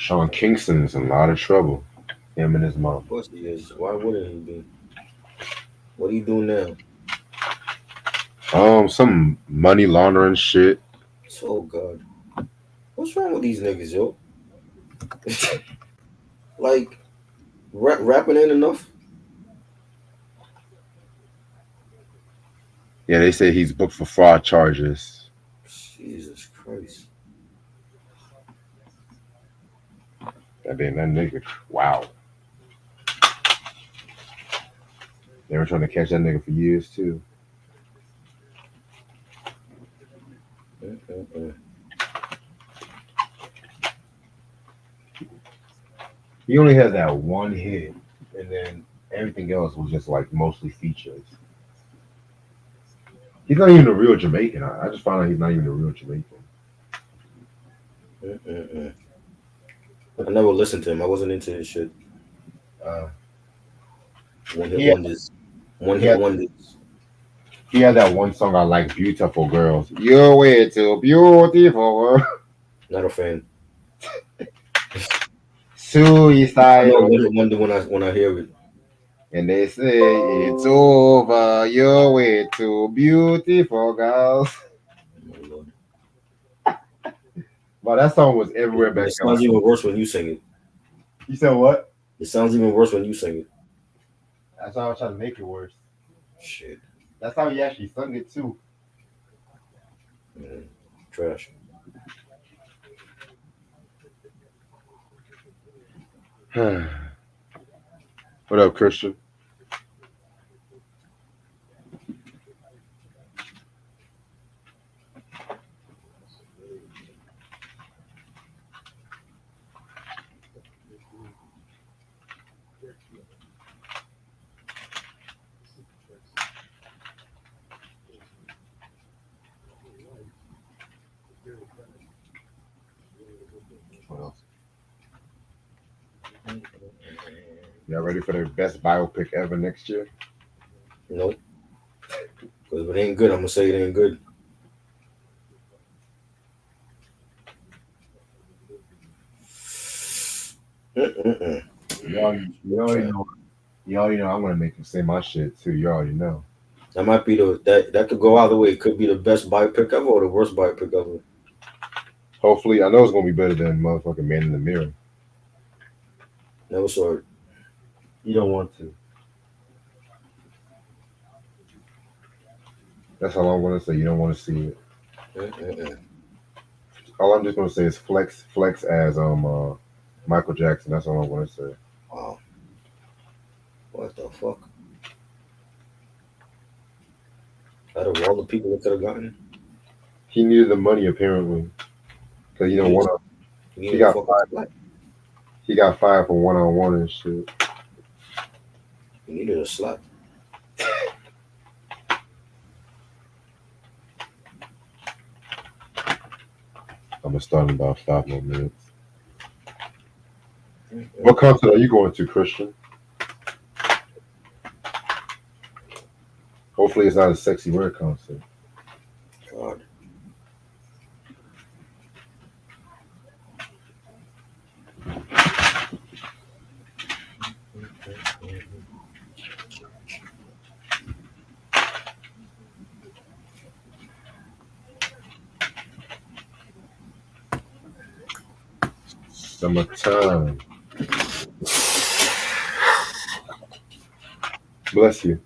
Sean Kingston's in a lot of trouble. Him and his mom. Of course he is. Why wouldn't he be? What are you doing now? Some money laundering shit. Oh God, what's wrong with these niggas, yo? Like rapping ain't enough. Yeah, they say he's booked for fraud charges. Jesus Christ. And then that nigga, wow. They were trying to catch that nigga for years too. Mm-mm-mm. He only had that one hit, and then everything else was just like mostly features. He's not even a real Jamaican. I just found out he's not even a real Jamaican. Mm-mm-mm. I never listened to him. I wasn't into his shit. Uh, One hit he had, wonders. One he hit had wonders. he had that one song I like, "Beautiful Girls." You're way too beautiful. Not a fan. I know Suicidal. one hit wonder when I hear it. And they say it's over. You're way too beautiful, girls. Oh my Lord. But that song was everywhere back It then. Like, sounds even worse when you sing it. you said what? It sounds even worse when you sing it. That's how I was trying to make it worse. Shit. That's how he actually sung it too. Man. Trash. What up, Christian? What else? Y'all ready for the best biopic ever next year? Nope. Because if it ain't good, I'm gonna say it ain't good. Mm-mm-mm. You already know. You already know. I'm gonna make him say my shit too. You already know. That might be that could go either way. It could be the best biopic ever or the worst biopic ever. Hopefully, I know it's gonna be better than motherfucking Man in the Mirror. Never saw it. You don't want to. That's all I'm gonna say. You don't want to see it. Mm-mm-mm. All I'm just gonna say is flex as Michael Jackson. That's all I'm gonna say. Wow. What the fuck? Out of all the people that could have gotten, He needed the money apparently because he needed, he he needed a got fucking fired. slap. He got fired for 1-on-1 and shit. He needed a slap. I'm gonna start in about 5 more minutes. What Mm-mm-mm. concert are you going to, Christian? Hopefully, it's not a sexy red concert. God. Summertime. Bless you.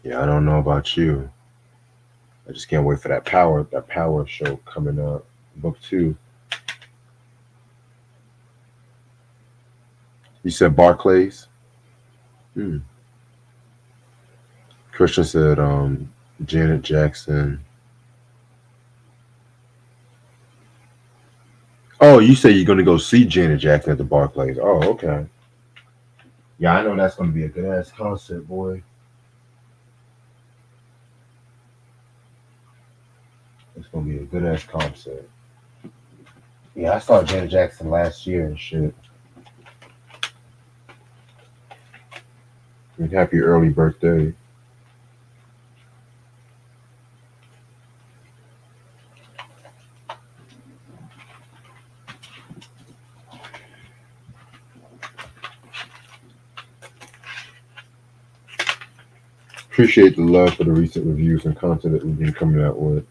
Yeah, I don't know about you. I just can't wait for that power show coming up. Book two. You said Barclays. Hmm. Christian said Janet Jackson. Oh, you say you're gonna go see Janet Jackson at the Barclays. Oh, okay. Yeah, I know that's gonna be a good ass concert, boy. It's gonna be a good ass concert. Yeah, I saw Janet Jackson last year and shit. And happy early birthday. Appreciate the love for the recent reviews and content that we've been coming out with.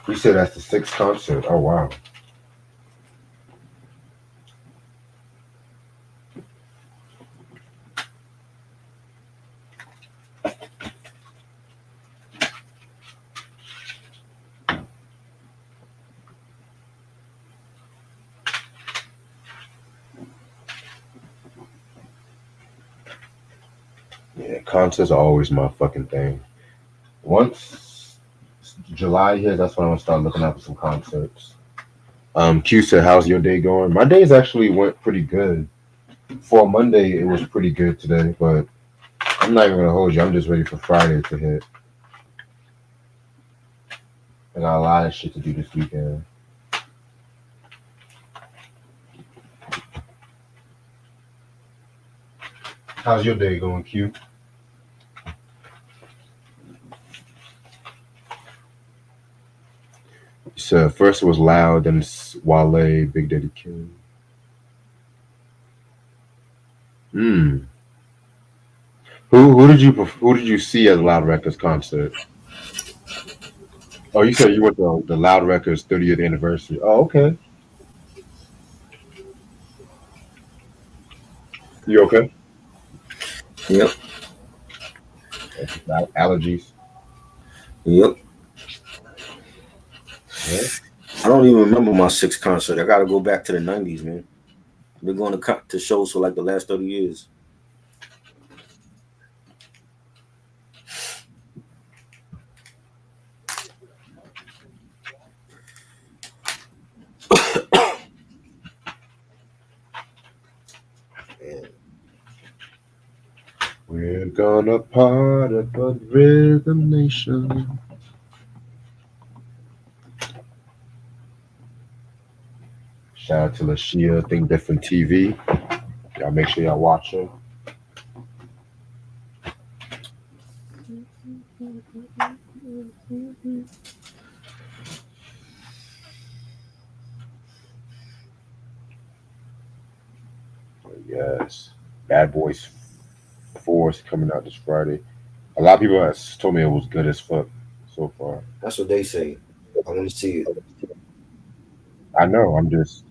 You said that's the sixth concert. Oh wow. Yeah, concerts are always my fucking thing. Once July hits, that's when I'm gonna start looking out for some concerts. Q said, "How's your day going?" My days actually went pretty good. For a Monday, it was pretty good today, but I'm not even gonna hold you. I'm just ready for Friday to hit. I got a lot of shit to do this weekend. How's your day going, Q? So first it was Loud, then it's Wale, Big Daddy King. Hmm. Who did you see at Loud Records concert? Oh, you said you went to the Loud Records 30th anniversary. Oh, okay. You okay? Yep. Allergies. Yep. Yeah. I don't even remember my sixth concert. I got to go back to the '90s, man. Been going to shows for like the last 30 years. Man, We're gonna party, but Rhythm Nation. Shout out to Lashia, Think Different TV. Y'all make sure y'all watch her. Yes. Bad Boys 4 is coming out this Friday. A lot of people has told me it was good as fuck so far. that's what they say. I want to see it. I know. I'm just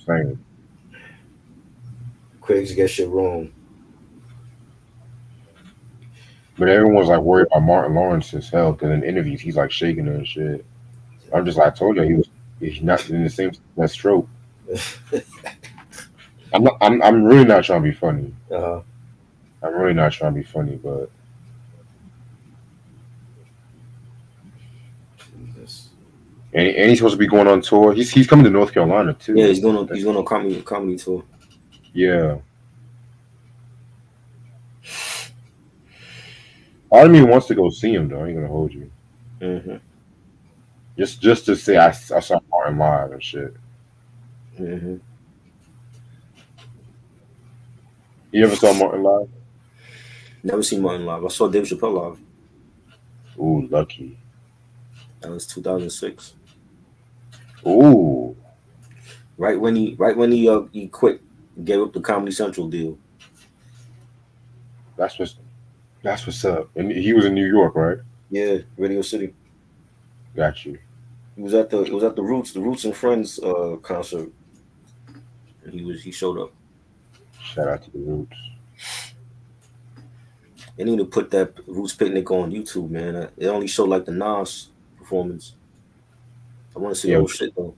saying. Critics get shit wrong. But everyone's like worried about Martin Lawrence's health because in interviews he's like shaking and shit. I'm just like I told you he's not in the same that stroke. I'm really not trying to be funny. uh, I'm really not trying to be funny, but Jesus. and he's supposed to be going on tour. He's coming to North Carolina Yeah, too. he's going to comedy tour. Yeah. Part of me wants to go see him though. I ain't gonna hold you. Mm-hmm. Just to say I saw Martin live and shit. Mm-hmm. You ever saw Martin live? Never seen Martin live. I saw Dave Chappelle live. Ooh, lucky. That was 2006. Ooh, Right when he quit, gave up the Comedy Central deal. that's what's that's what's up. And he was in New York, right? Yeah, Radio City. Got you. It was at the Roots and Friends concert. And he showed up. Shout out to the Roots. They need to put that Roots picnic on YouTube, man. They only show like the Nas performance. I want to see the Yeah, whole shit though.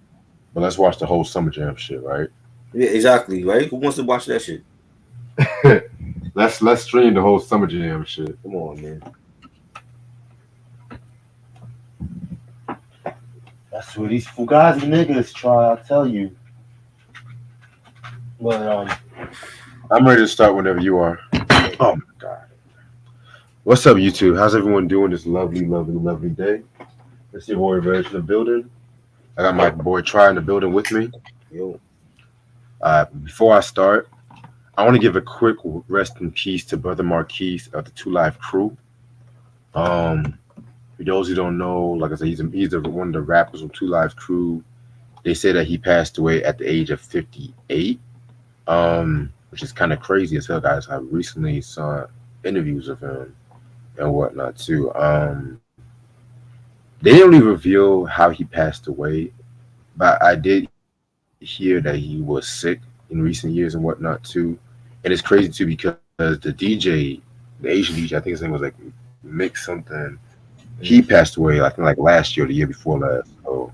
but let's watch the whole Summer Jam shit, right? Yeah, exactly. Right? Who wants to watch that shit? Let's stream the whole Summer Jam shit. Come on, man. That's what these Fugazi niggas try. I tell you. But I'm ready to start whenever you are. Oh my god. What's up, YouTube? How's everyone doing this lovely, lovely, lovely day? It's your boy Reg in the building. I got my boy Try in the building with me. yo, Before I start, I want to give a quick rest in peace to Brother Marquise of the Two Live crew. Um, for those who don't know, like I said, one of the rappers from Two Live crew. They say that he passed away at the age of 58, which is kind of crazy as hell, guys. I recently saw interviews of him and whatnot too. They didn't really reveal how he passed away, but I did hear that he was sick in recent years and whatnot too. And it's crazy too because the DJ, the Asian DJ, I think his name was like Mick something. He passed away, I think like last year or the year before last. So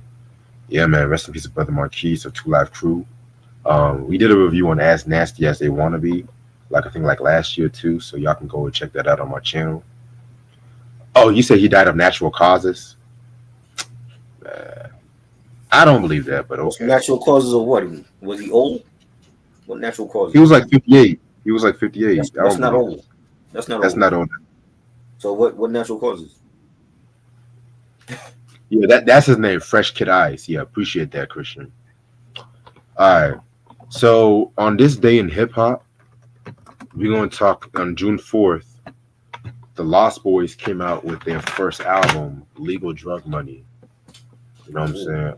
yeah, man, rest in peace, of Brother Marquise of Two Live Crew. We did a review on As Nasty as They Wanna Be, like I think like last year too. So y'all can go and check that out on my channel. Oh, you said he died of natural causes? Uh, I don't believe that, but what's okay. natural causes of what? Was he old? What natural He causes? was like 58. He was like 58. I That's don't not believe old. That's not that's old. not on. So what natural causes? Yeah, that's his name, Fresh Kid Ice. Yeah, appreciate that, Christian. All right. So on this day in hip hop, we're gonna talk on June 4th. The Lost Boys came out with their first album, Legal Drug Money. You know what I'm saying?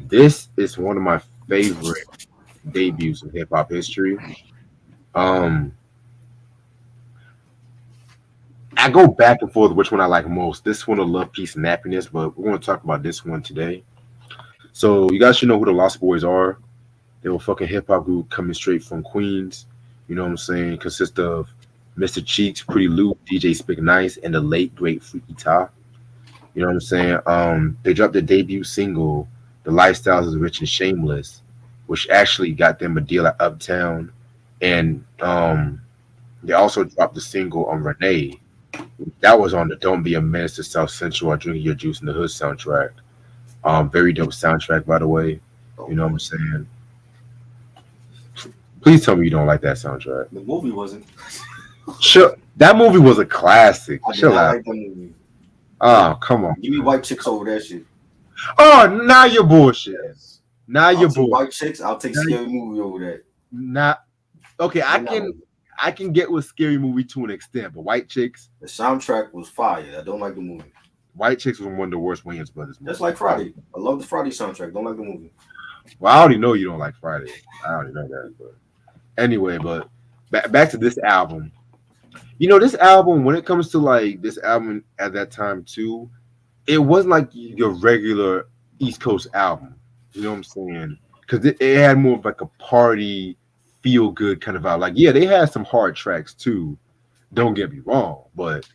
This is one of my favorite debuts in hip hop history. Um, I go back and forth which one I like most. This one or Love, Peace, and Happiness, but we're going to talk about this one today. So you guys should know who the Lost Boys are. They were a fucking hip hop group coming straight from Queens. You know what I'm saying? Consist of Mr. Cheeks, Pretty Lou, DJ Spick Nice, and the late great Freaky Ta. You know what I'm saying? They dropped their debut single, "The Lifestyles is Rich and Shameless," which actually got them a deal at Uptown, and they also dropped the single on Renee. That was on the "Don't Be a Menace to South Central" or "Drinking Your Juice in the Hood" soundtrack. Very dope soundtrack, by the way. Oh, You know what I'm saying? Please tell me you don't like that soundtrack. the movie wasn't. Sure, that movie was a classic. I did Chill not out. like that movie. Oh, come on. Give me white chicks over that shit. Oh, now you're bullshit. Yes. Now I'll you're take bullshit. white chicks. I'll take Now scary movie over that. Not okay. I Not that can movie. I can get with Scary Movie to an extent, but The soundtrack was fire. I don't like the movie. White Chicks was one of the worst Wayans brothers movies. Just like Friday. I love the Friday soundtrack. Don't like the movie. Well, I already know you don't like Friday. I already know that. But anyway, but back to this album. You know, this album, when it comes to like this album at that time too, it wasn't like your regular East Coast album. You know what I'm saying? Because it had more of like a party, feel good kind of vibe. Like, yeah, they had some hard tracks too. Don't get me wrong, but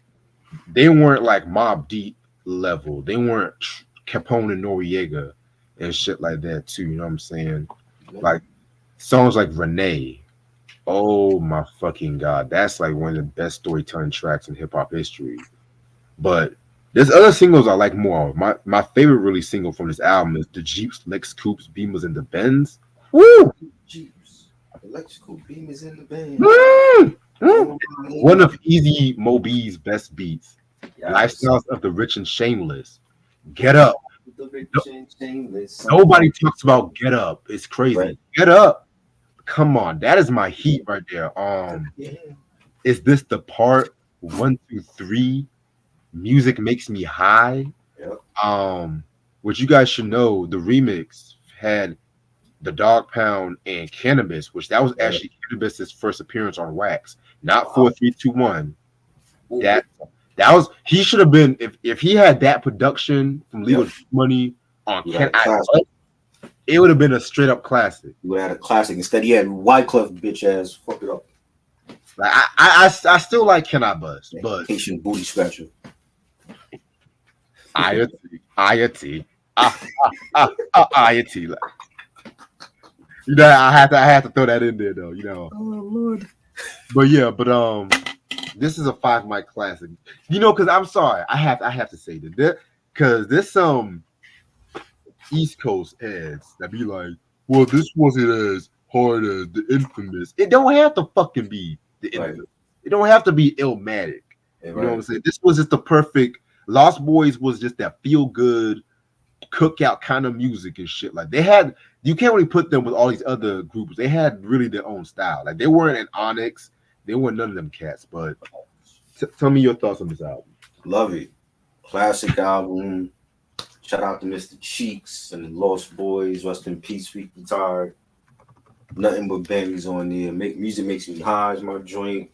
they weren't like Mob Deep level. They weren't Capone and Noriega and shit like that too. You know what I'm saying? Like songs like Renee. Oh my fucking god, that's like one of the best storytelling tracks in hip hop history. But there's other singles I like more. My favorite really single from this album is the Jeeps, Lex Coupes, Beamers, and the Benz. Woo! Jeeps. Electrical beam is in the band. Mm! Mm! One of Easy Mobi's best beats. Yes. Lifestyles of the Rich and Shameless. Get Up. The rich and shameless. Nobody talks about Get Up. It's crazy. Right. Get Up. Come on, that is my heat right there. Yeah. Is this the part 1, 2, 3? Music makes me high. Yep. Which you guys should know, the remix had the Dog Pound and Cannabis, which that was actually Cannabis's first appearance on Wax, not 4, 3, 2, 1. Ooh. That was he should have been if he had that production from Legal Money on Yeah, Can I, it would have been a straight up classic. You would have had a classic. Instead, he had Wyclef bitch ass fuck it up. Like I still like Can I Bust, but Haitian booty scratcher. IoT. IoT. You know, I had to throw that in there though, you know. Oh Lord. But yeah, this is a 5 mic classic. You know, because I'm sorry, I have to say that because there's some East Coast heads that be like, well, this wasn't as harder, the infamous. It don't have to fucking be the Right. infamous. It don't have to be Illmatic. Yeah, You know what I'm right. saying? This was just the perfect. Lost Boys was just that feel good cookout kind of music and shit. Like they had, you can't really put them with all these other groups. They had really their own style. Like they weren't an Onyx. They weren't none of them cats. But tell me your thoughts on this album. Love it. Classic album. Shout out to Mr. Cheeks and the Lost Boys. Rest in peace, sweet retired. Nothing but bangers on there. Make music makes me high as my joint.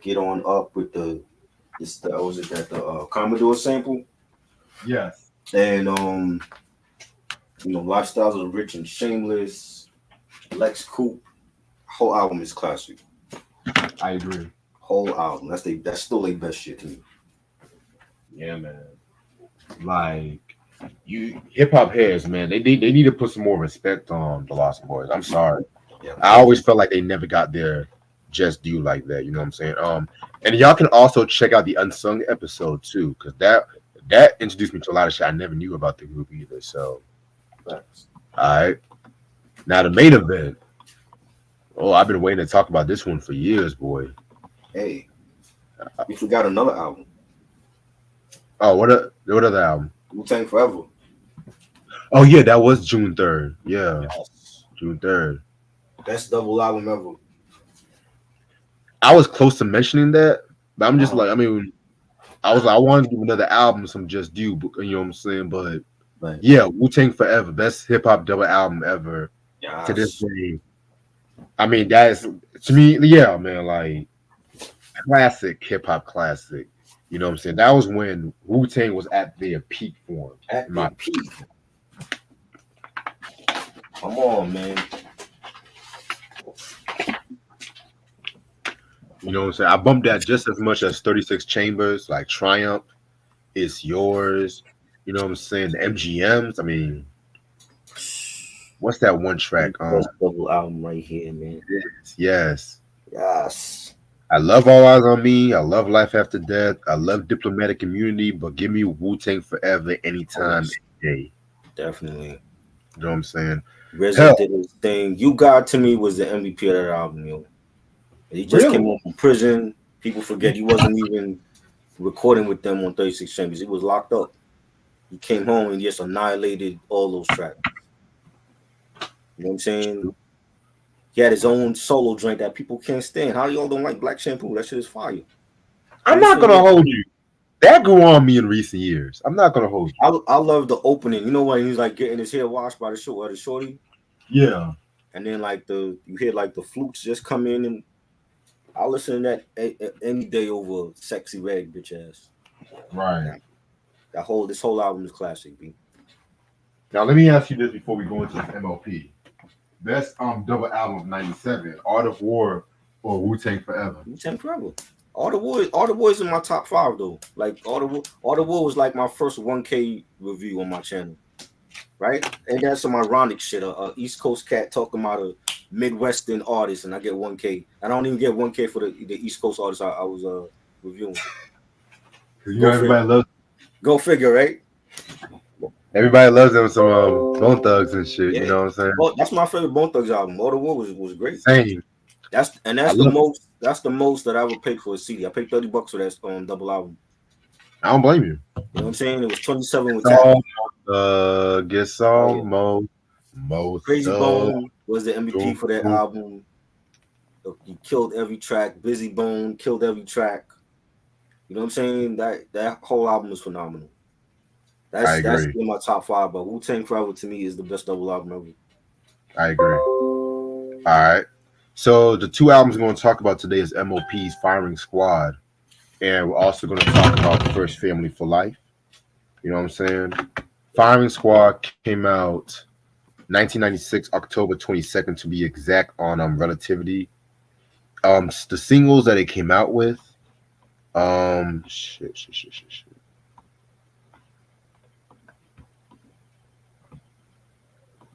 Get on up with the this the was it that the Commodore sample Yes, and lifestyles of the rich and shameless. Lex Coupe. Whole album is classic. I agree. Whole album. That's still their best shit to me. Yeah, man. Like you hip hop heads, man, they need to put some more respect on the Lost Boys. I'm sorry. Yeah. I always felt like they never got their just due like that. You know what I'm saying? And y'all can also check out the unsung episode too, because that introduced me to a lot of shit I never knew about the group either. So, Facts. all right. Now the main event. Oh, I've been waiting to talk about this one for years, boy. Hey, we forgot another album. Oh, what other album? Wu-Tang Forever. Oh yeah, that was June 3rd. Yeah, Yes. June 3rd. Best double album ever. I was close to mentioning that, but I'm just Uh-huh. like, I mean, I wanted to give another album some just due, you know what I'm saying? But Right. yeah, Wu Tang Forever, best hip hop double album ever to this Yes. day. I mean, that is to me, yeah, man, like classic hip hop classic. You know what I'm saying? That was when Wu Tang was at their peak form. At My, the peak. Come on, man. you know what I'm saying? I bumped that just as much as 36 Chambers, like Triumph, It's Yours. You know what I'm saying? The MGMs. I mean, what's that one track? Best double album right here, man. Yes. Yes. I love All Eyes on Me. I love Life After Death. I love Diplomatic Immunity, but give me Wu Tang Forever anytime, Always. any day. Definitely. You know what I'm saying? RZA Hell, did his thing. You God to me was the MVP of that album, yo. He just came really? home from prison. People forget he wasn't even recording with them on 36 Chambers. He was locked up. He came home and just annihilated all those tracks. You know what I'm saying? He had his own solo joint that people can't stand. How y'all don't like Black Shampoo? That shit is fire. I'm not gonna hold you. That grew on me in recent years. I'm not gonna hold you. I love the opening. You know when he's like getting his hair washed by the shorty, Yeah. and then like you hear like the flutes just come in, and I listen to that any day over Sexy Red bitch ass. Right. This whole album is classic, B. Now let me ask you this before we go into this M.O.P. Best double album of '97, Art of War or Wu Tang Forever. Wu-Tang Forever. All the boys in my top 5 though. Like all the war was like my first 1K review on my channel, right? And that's some ironic shit. A East Coast cat talking about a Midwestern artist, and I get 1K. I don't even get 1K for the East Coast artist I was reviewing. You know Go figure, right? everybody loves them some Bone Thugs and shit. Yeah. You know what I'm saying? Well, that's my favorite Bone Thugs album. All the War was great. Same. That's the most that I ever paid for a CD. I paid $30 for that double album. I don't blame you. You know what I'm saying? It was 27 with Get some Mo. Crazy Bone was the MVP for that album. He killed every track. Busy Bone killed every track. You know what I'm saying? That whole album is phenomenal. I agree. That's in my top 5. But Wu-Tang Forever to me is the best double album ever. I agree. All right. So the two albums we're going to talk about today is M.O.P's Firing Squad, and we're also going to talk about First Family for Life. You know what I'm saying? Firing Squad came out 1996, October 22nd to be exact on Relativity. The singles that it came out with, shit.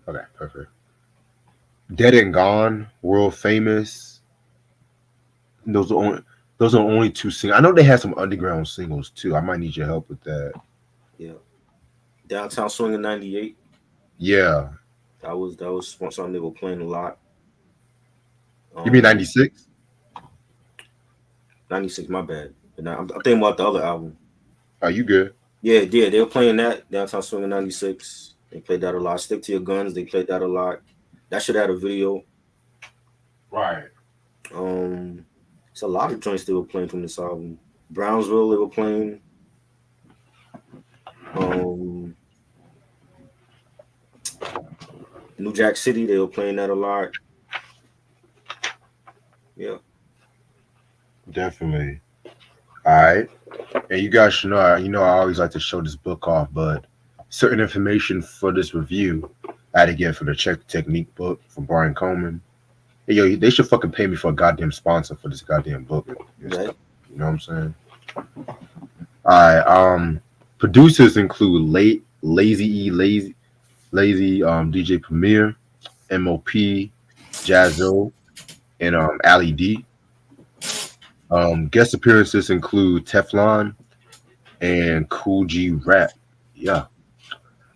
Okay, perfect. Dead and Gone, World Famous. Those are only two singles. I know they had some underground singles too. I might need your help with that. Yeah. Downtown Swing in '98. Yeah. That was something they were playing a lot. You mean 96? 96. My bad. And I'm thinking about the other album. Are you good? Yeah, yeah, they were playing that Downtown Swing in '96. They played that a lot. Stick to Your Guns. They played that a lot. That should have had a video. Right. Um, it's a lot of joints they were playing from this album. Brownsville they were playing. Um, New Jack City they were playing that a lot. Yeah, Definitely. All right. And you guys should know, I always like to show this book off, but certain information for this review I had to get for the Check Technique book from Brian Coleman. Hey, yo, they should fucking pay me for a goddamn sponsor for this goddamn book and right. stuff. You know what I'm saying? All right. Producers include Lazy, DJ Premier, M.O.P, Jazzo, and Ali D. Guest appearances include Teflon and Cool G Rap. Yeah.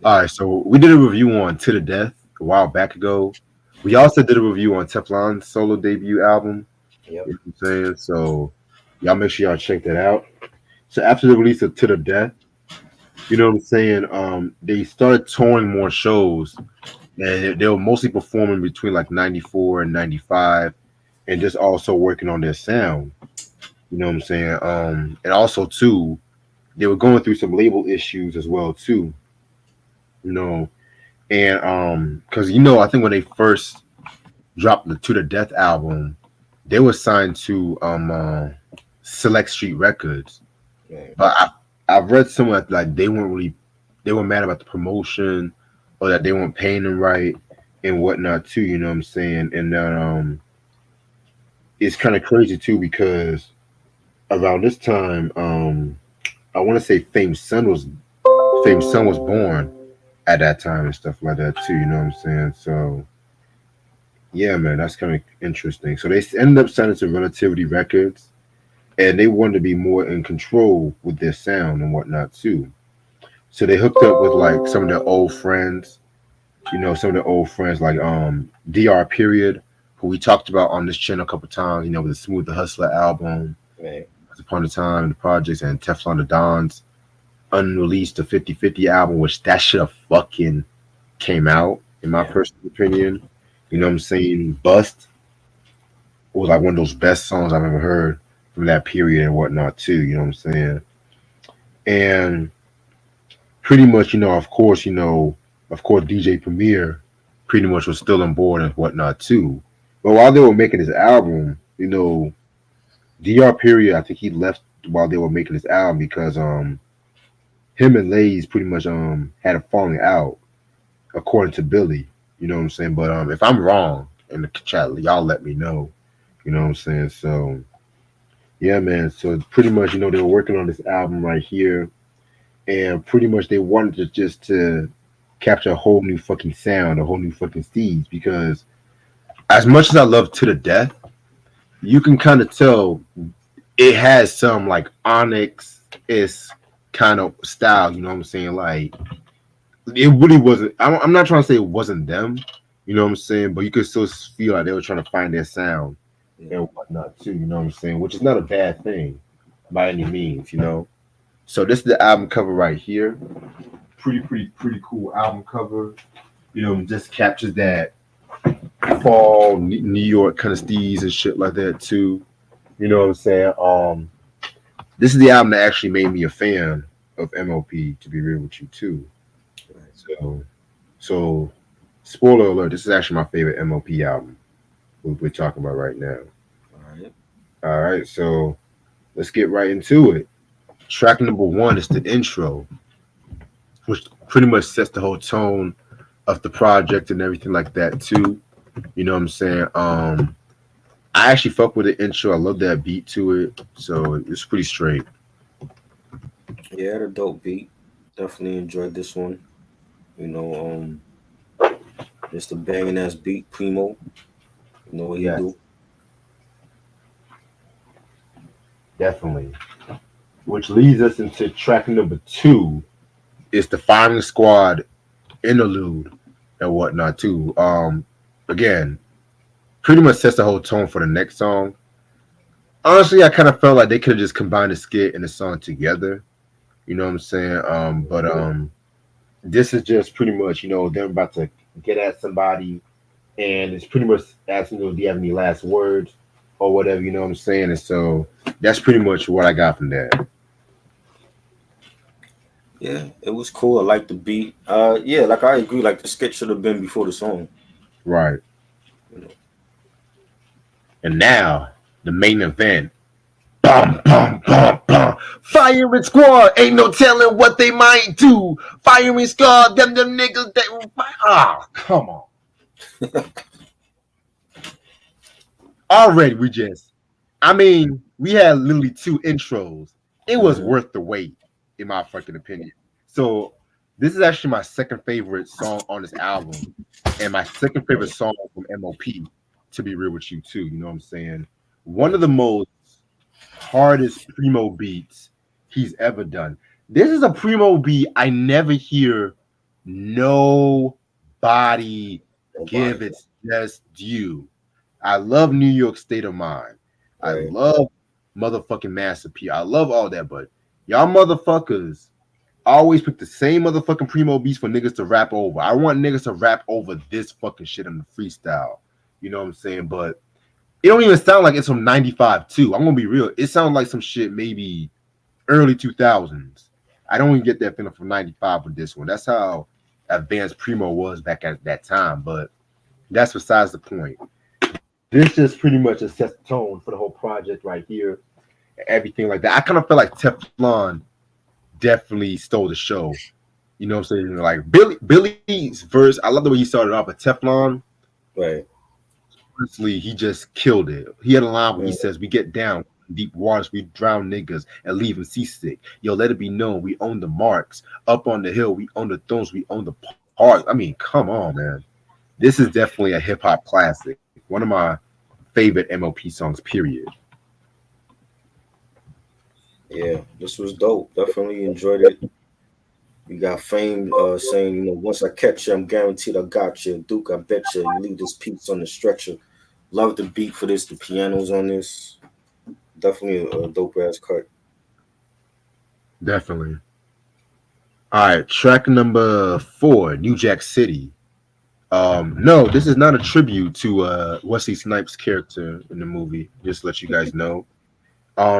All right. So we did a review on To the Death a while back ago. We also did a review on Teflon's solo debut album. Yep. You know what I'm saying? So y'all make sure y'all check that out. So after the release of To the Death, you know what I'm saying? They started touring more shows, and they were mostly performing between like '94 and '95, and just also working on their sound. You know what I'm saying? And also too, they were going through some label issues as well too. You know, and because I think when they first dropped the To the Death album, they were signed to Select Street Records. Right. But I've read somewhere like they were mad about the promotion or that they weren't paying them right and whatnot too. You know what I'm saying? And then it's kind of crazy too because around this time, I want to say Fame's son was born at that time and stuff like that too. You know what I'm saying? So yeah, man, that's kind of interesting. So they ended up signing to Relativity Records, and they wanted to be more in control with their sound and whatnot too. So they hooked up with like some of their old friends, some of their old friends like DR Period, who we talked about on this channel a couple times, with the Smooth the Hustler album, Right. Once Upon a Time, the projects, and Teflon the Don's unreleased the 50/50 album, which that should have fucking came out, in my personal opinion. You know what I'm saying? Bust was like one of those best songs I've ever heard from that period and whatnot too, you know what I'm saying? And pretty much, of course, DJ Premier pretty much was still on board and whatnot too. But while they were making this album, DR Period, I think he left while they were making this album because him and Lays pretty much had a falling out, according to Billy. You know what I'm saying? But if I'm wrong in the chat, y'all let me know. You know what I'm saying? So yeah, man. So pretty much, they were working on this album right here, and pretty much they wanted to capture a whole new fucking sound, a whole new fucking steez. Because as much as I love To the Death, you can kind of tell it has some like Onyx is kind of style. You know what I'm saying? Like it really wasn't. I'm not trying to say it wasn't them. You know what I'm saying? But you could still feel like they were trying to find their sound and whatnot too. You know what I'm saying? Which is not a bad thing by any means. So this is the album cover right here. Pretty cool album cover. Just captures that fall New York kind of steez and shit like that too. You know what I'm saying? This is the album that actually made me a fan of M.O.P. To be real with you too. So spoiler alert, this is actually my favorite M.O.P. album we're talking about right now. All right, so let's get right into it. Track number 1 is the intro, which pretty much sets the whole tone of the project and everything like that too. You know what I'm saying? I actually fuck with the intro. I love that beat to it, so it's pretty straight. Yeah, had a dope beat. Definitely enjoyed this one. Just a banging ass beat, Primo. You know what he Yes, do. definitely. Which leads us into track number 2. Is the Firing Squad interlude and whatnot too. Again, pretty much sets the whole tone for the next song. Honestly, I kind of felt like they could have just combined the skit and the song together. You know what I'm saying? But this is just pretty much, they're about to get at somebody, and it's pretty much asking them, do you have any last words or whatever, you know what I'm saying? And so that's pretty much what I got from that. Yeah, it was cool. I like the beat. Yeah, like I agree. Like the sketch should have been before the song. Right. You know. And now, the main event. Bum, bum, bum, bum. Firing squad, ain't no telling what they might do. Firing squad, them niggas that will fight. Ah, come on. Already, we had literally two intros. It was Mhm. worth the wait, in my fucking opinion. So, this is actually my second favorite song on this album, and my second favorite song from M.O.P. To be real with you, too. You know what I'm saying? One of Right. the most hardest primo beats he's ever done. This is a primo beat I never hear nobody give Nobody. its just due. I love New York State of Mind. I Right. love motherfucking Master P. I love all that, but y'all motherfuckers always pick the same motherfucking primo beats for niggas to rap over. I want niggas to rap over this fucking shit in the freestyle. You know what I'm saying? But it don't even sound like it's from 95 too. I'm gonna be real. It sounds like some shit maybe early 2000s. I don't even get that feeling from 95 with this one. That's how advanced Primo was back at that time. But that's besides the point. This just pretty much sets the tone for the whole project right here. Everything like that. I kind of feel like Teflon definitely stole the show. You know what I'm saying? Like Billy's verse, I love the way he started off, but Teflon, Right. honestly, he just killed it. He had a line where he Mm. says, "We get down in deep waters, we drown niggas and leave them seasick. Yo, let it be known, we own the marks. Up on the hill, we own the thrones, we own the park." I mean, come on, man. This is definitely a hip hop classic. One of my favorite M.O.P. songs, period. Yeah, this was dope. Definitely enjoyed it. You got Fame saying, once I catch you, I'm guaranteed I got you. Duke, I bet you. You leave this piece on the stretcher. Love the beat for this. The pianos on this. Definitely a dope ass cut. Definitely. All right, track number 4, New Jack City. No, this is not a tribute to Wesley Snipes' character in the movie. Just to let you guys know.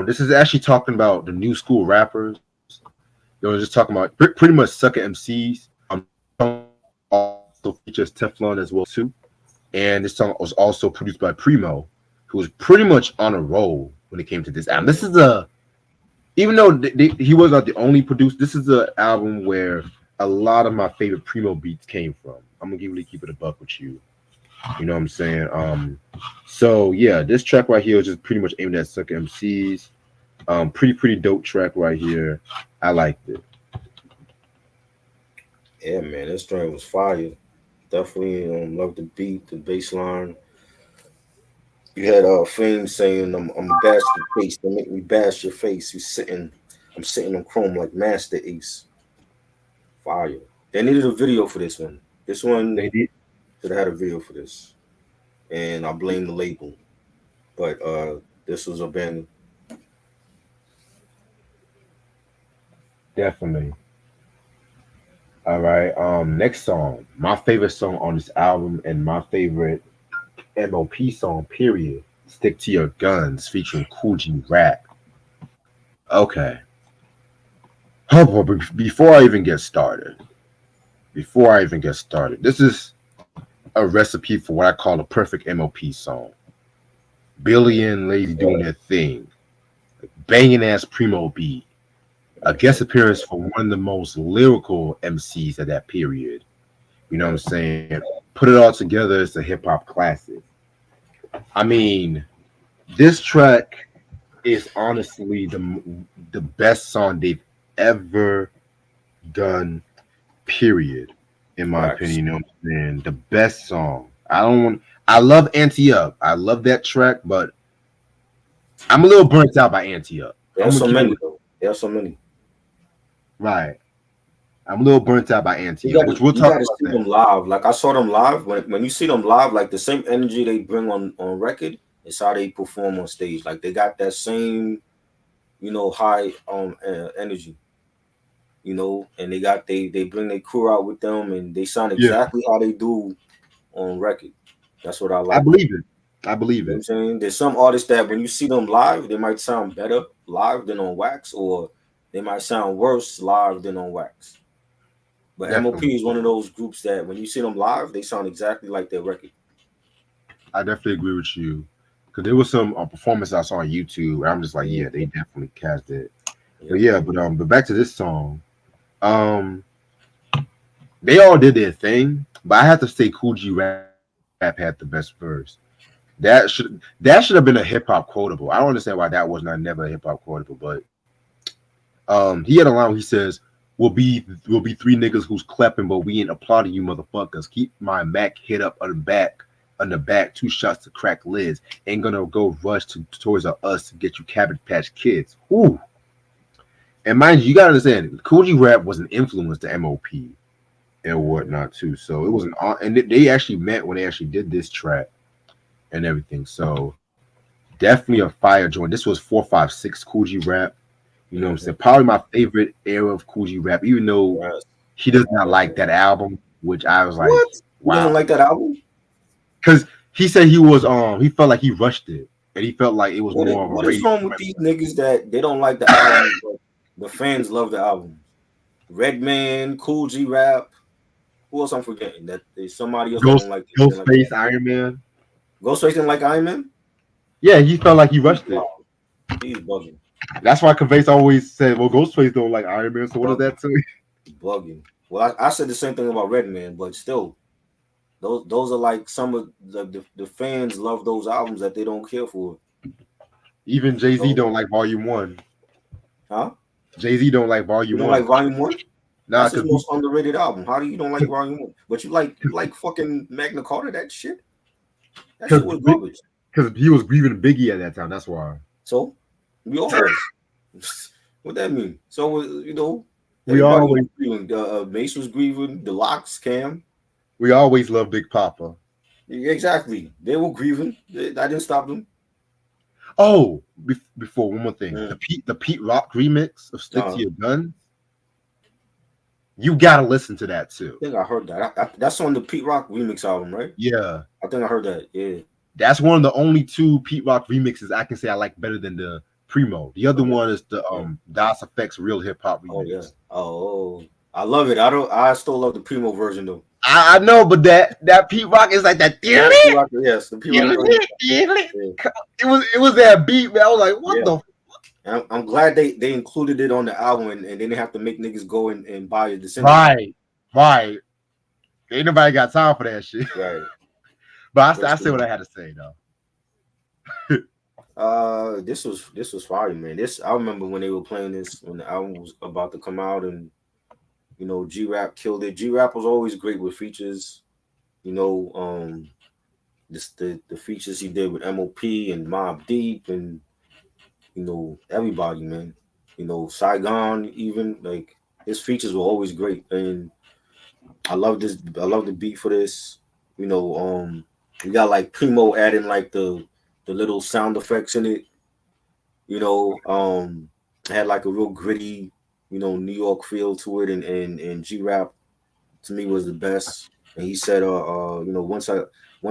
This is actually talking about the new school rappers. They were just talking about pretty much sucker MCs. Also features Teflon as well too. And this song was also produced by Primo, who was pretty much on a roll when it came to this album. This is a even though he was not the only producer, this is an album where a lot of my favorite Primo beats came from. I'm gonna really keep it a buck with you. You know what I'm saying? So yeah, this track right here is just pretty much aimed at sucker MCs. Pretty dope track right here. I liked it. Yeah, man, this joint was fire. Definitely love the beat, the bass line. You had Fame saying, I'm a bash your face. Don't make me bash your face. I'm sitting on chrome like Master Ace. Fire. They needed a video for this one. This one They did should have had a video for this. And I blame the label. But this was a band. definitely. All right. Next song. My favorite song on this album and my favorite M.O.P. song, period. Stick to Your Guns featuring Cool G Rap. Okay. Oh, boy, before I even get started, this is a recipe for what I call a perfect M.O.P. song. Billy and Lady doing their thing, banging ass primo beat, a guest Mhm. appearance for one of the most lyrical MCs of that period. You know what I'm Right. saying? Put it all together, it's a hip hop classic. I mean, this track is honestly the best song they've ever done. Period. In my opinion, Facts. you know what I'm saying? The best song. I don't want. I love Anti Up. I love that track, but I'm a little burnt out by Anti Up. There are I'm gonna so keep it many though. There are so many. right. I'm a little burnt out by Antio, which we'll You talk gotta about see that. them live. Like I saw them live. When you see them live, like the same energy they bring on record, it's how they perform on stage. Like they got that same, high energy. And they bring their crew out with them, and they sound Yeah, exactly how they do on record. That's what I I like. believe it. I You believe know what I'm it. saying? There's some artists that when you see them live, they might sound better live than on wax, or they might sound worse live than on wax. But Definitely. M.O.P is one of those groups that when you see them live, they sound exactly like their record. I definitely agree with you. Because there was some performance I saw on YouTube, and I'm just like, yeah, they Mhm. definitely cast it. But Yep. yeah, but back to this song. Um, they all did their thing, but I have to say, Cool G Rap had the best verse. That should have been a hip hop quotable. I don't understand why that was not never a hip hop quotable, but he had a line where he says, "We'll be three niggas who's clapping, but we ain't applauding you motherfuckers. Keep my Mac hit up on the back, 2 shots to crack lids. Ain't gonna go rush to Toys R Us to get you Cabbage Patch Kids." Ooh, and mind you, you gotta understand, Cool G Rap was an influence to M.O.P and whatnot too. So it was and they actually met when they actually did this track and everything. So definitely a fire joint. This was 456 Cool G Rap. You know what I'm Mm-hmm. saying? Probably my favorite era of Cool G Rap, even though Yes. he does not like that album, which I was like, What? He wow. doesn't like that album? Because he said he felt like he rushed it. And he felt like it was more of a What is radio. wrong with these niggas that they don't like the album, but the fans love the album? Redman, Cool G Rap. Who else I'm forgetting? That there's somebody else that don't like it. Didn't like the Ghostface, album. Iron Man. Ghostface didn't like Iron Man. Yeah, he felt like he He's rushed it. wild. He's bugging, That's why Convey's always said, well, Ghostface don't like Iron Man. So what does bugging, that say? bugging. Well, I said the same thing about Redman, but still, those are like some of the fans love those albums that they don't care for. Even Jay Z So, don't like Volume One. huh? Jay Z don't like You Volume don't like One. Volume One? Nah, That's his most underrated album. How do you don't like Volume One? But you like fucking Magna Carta? That shit. That because shit was garbage. he was grieving Biggie at that time. That's why. So we all was. What that mean? So We everybody was always grieving. Mace was grieving. The Locks, Cam. we always love Big Papa. Exactly. They were grieving. I didn't stop them. Oh, before one more thing, Mm. the Pete Rock remix of "Stick to Uh, Your Guns." You gotta listen to that too. I think I heard that. That's on the Pete Rock remix album, right? Yeah, I think I heard that. Yeah. that's one of the only two Pete Rock remixes I can say I like better than the Primo. The other Okay. one is the Yeah. Das Effects Real Hip Hop Oh yeah. remix. Oh, I love it. I still love the Primo version though. I know, but that Pete Rock is like that. The Pete Rock, yes, the Pete Rock version. Yeah. It was that beat, man. I was like, what Yeah. the? And I'm glad they included it on the album and they didn't have to make niggas go and buy a descendant. Right, right. Ain't nobody got time for that shit. Right. But I That's say the what I had to say though. this was fire, man. This I remember when they were playing this when the album was about to come out, and G Rap killed it. G Rap was always great with features. You know, this the features he did with M.O.P and Mobb Deep and everybody, man. Saigon even like his features were always great, and I love this. I love the beat for this. You got like Primo adding like the little sound effects in it. It had like a real gritty, New York feel to it, and G Rap to me was the best. And he said, once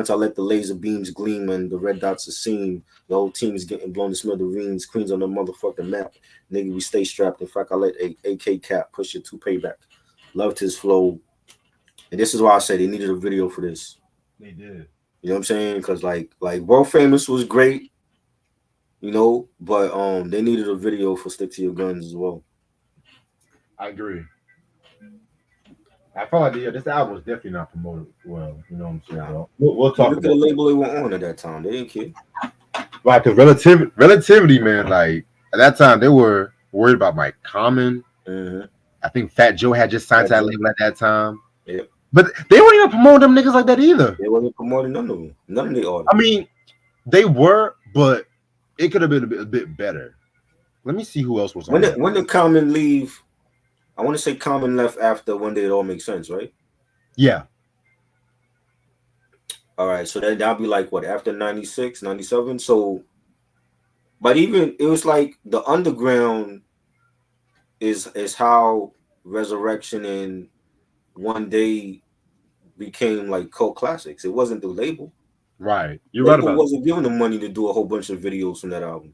I let the laser beams gleam and the red dots are seen, the whole team is getting blown to smithereens, queens on the motherfucking map. Nigga, we stay strapped. In fact, I let AK Cap push your 2 payback. Loved his flow, and this is why I say they needed a video for this. They did. You know what I'm saying? Because like World Famous was great, but they needed a video for Stick to Your Guns as well. I agree. I felt like this album was definitely not promoted well. You know what I'm saying? Nah. So we'll You talk look at the about that. label they were on at that time. They didn't care. Right, because relativity, man. Like at that time, they were worried about Mike Common. Mm-hmm. I think Fat Joe had just signed to Fat that Joe. label at that time. Yep. But they weren't even promoting them niggas like that either. They wasn't promoting none of them. None of the I artists. mean, they were, but it could have been a bit better. Let me see who else was on When that. did Common leave I want to say Common left after One Day It All Makes Sense, right? Yeah, All right, so then that'll be like what after 96, 97. So, but even it was like the underground is how Resurrection and One Day became like cult classics. It wasn't the label. right. You're right Label about wasn't giving them money to do a whole bunch of videos from that album.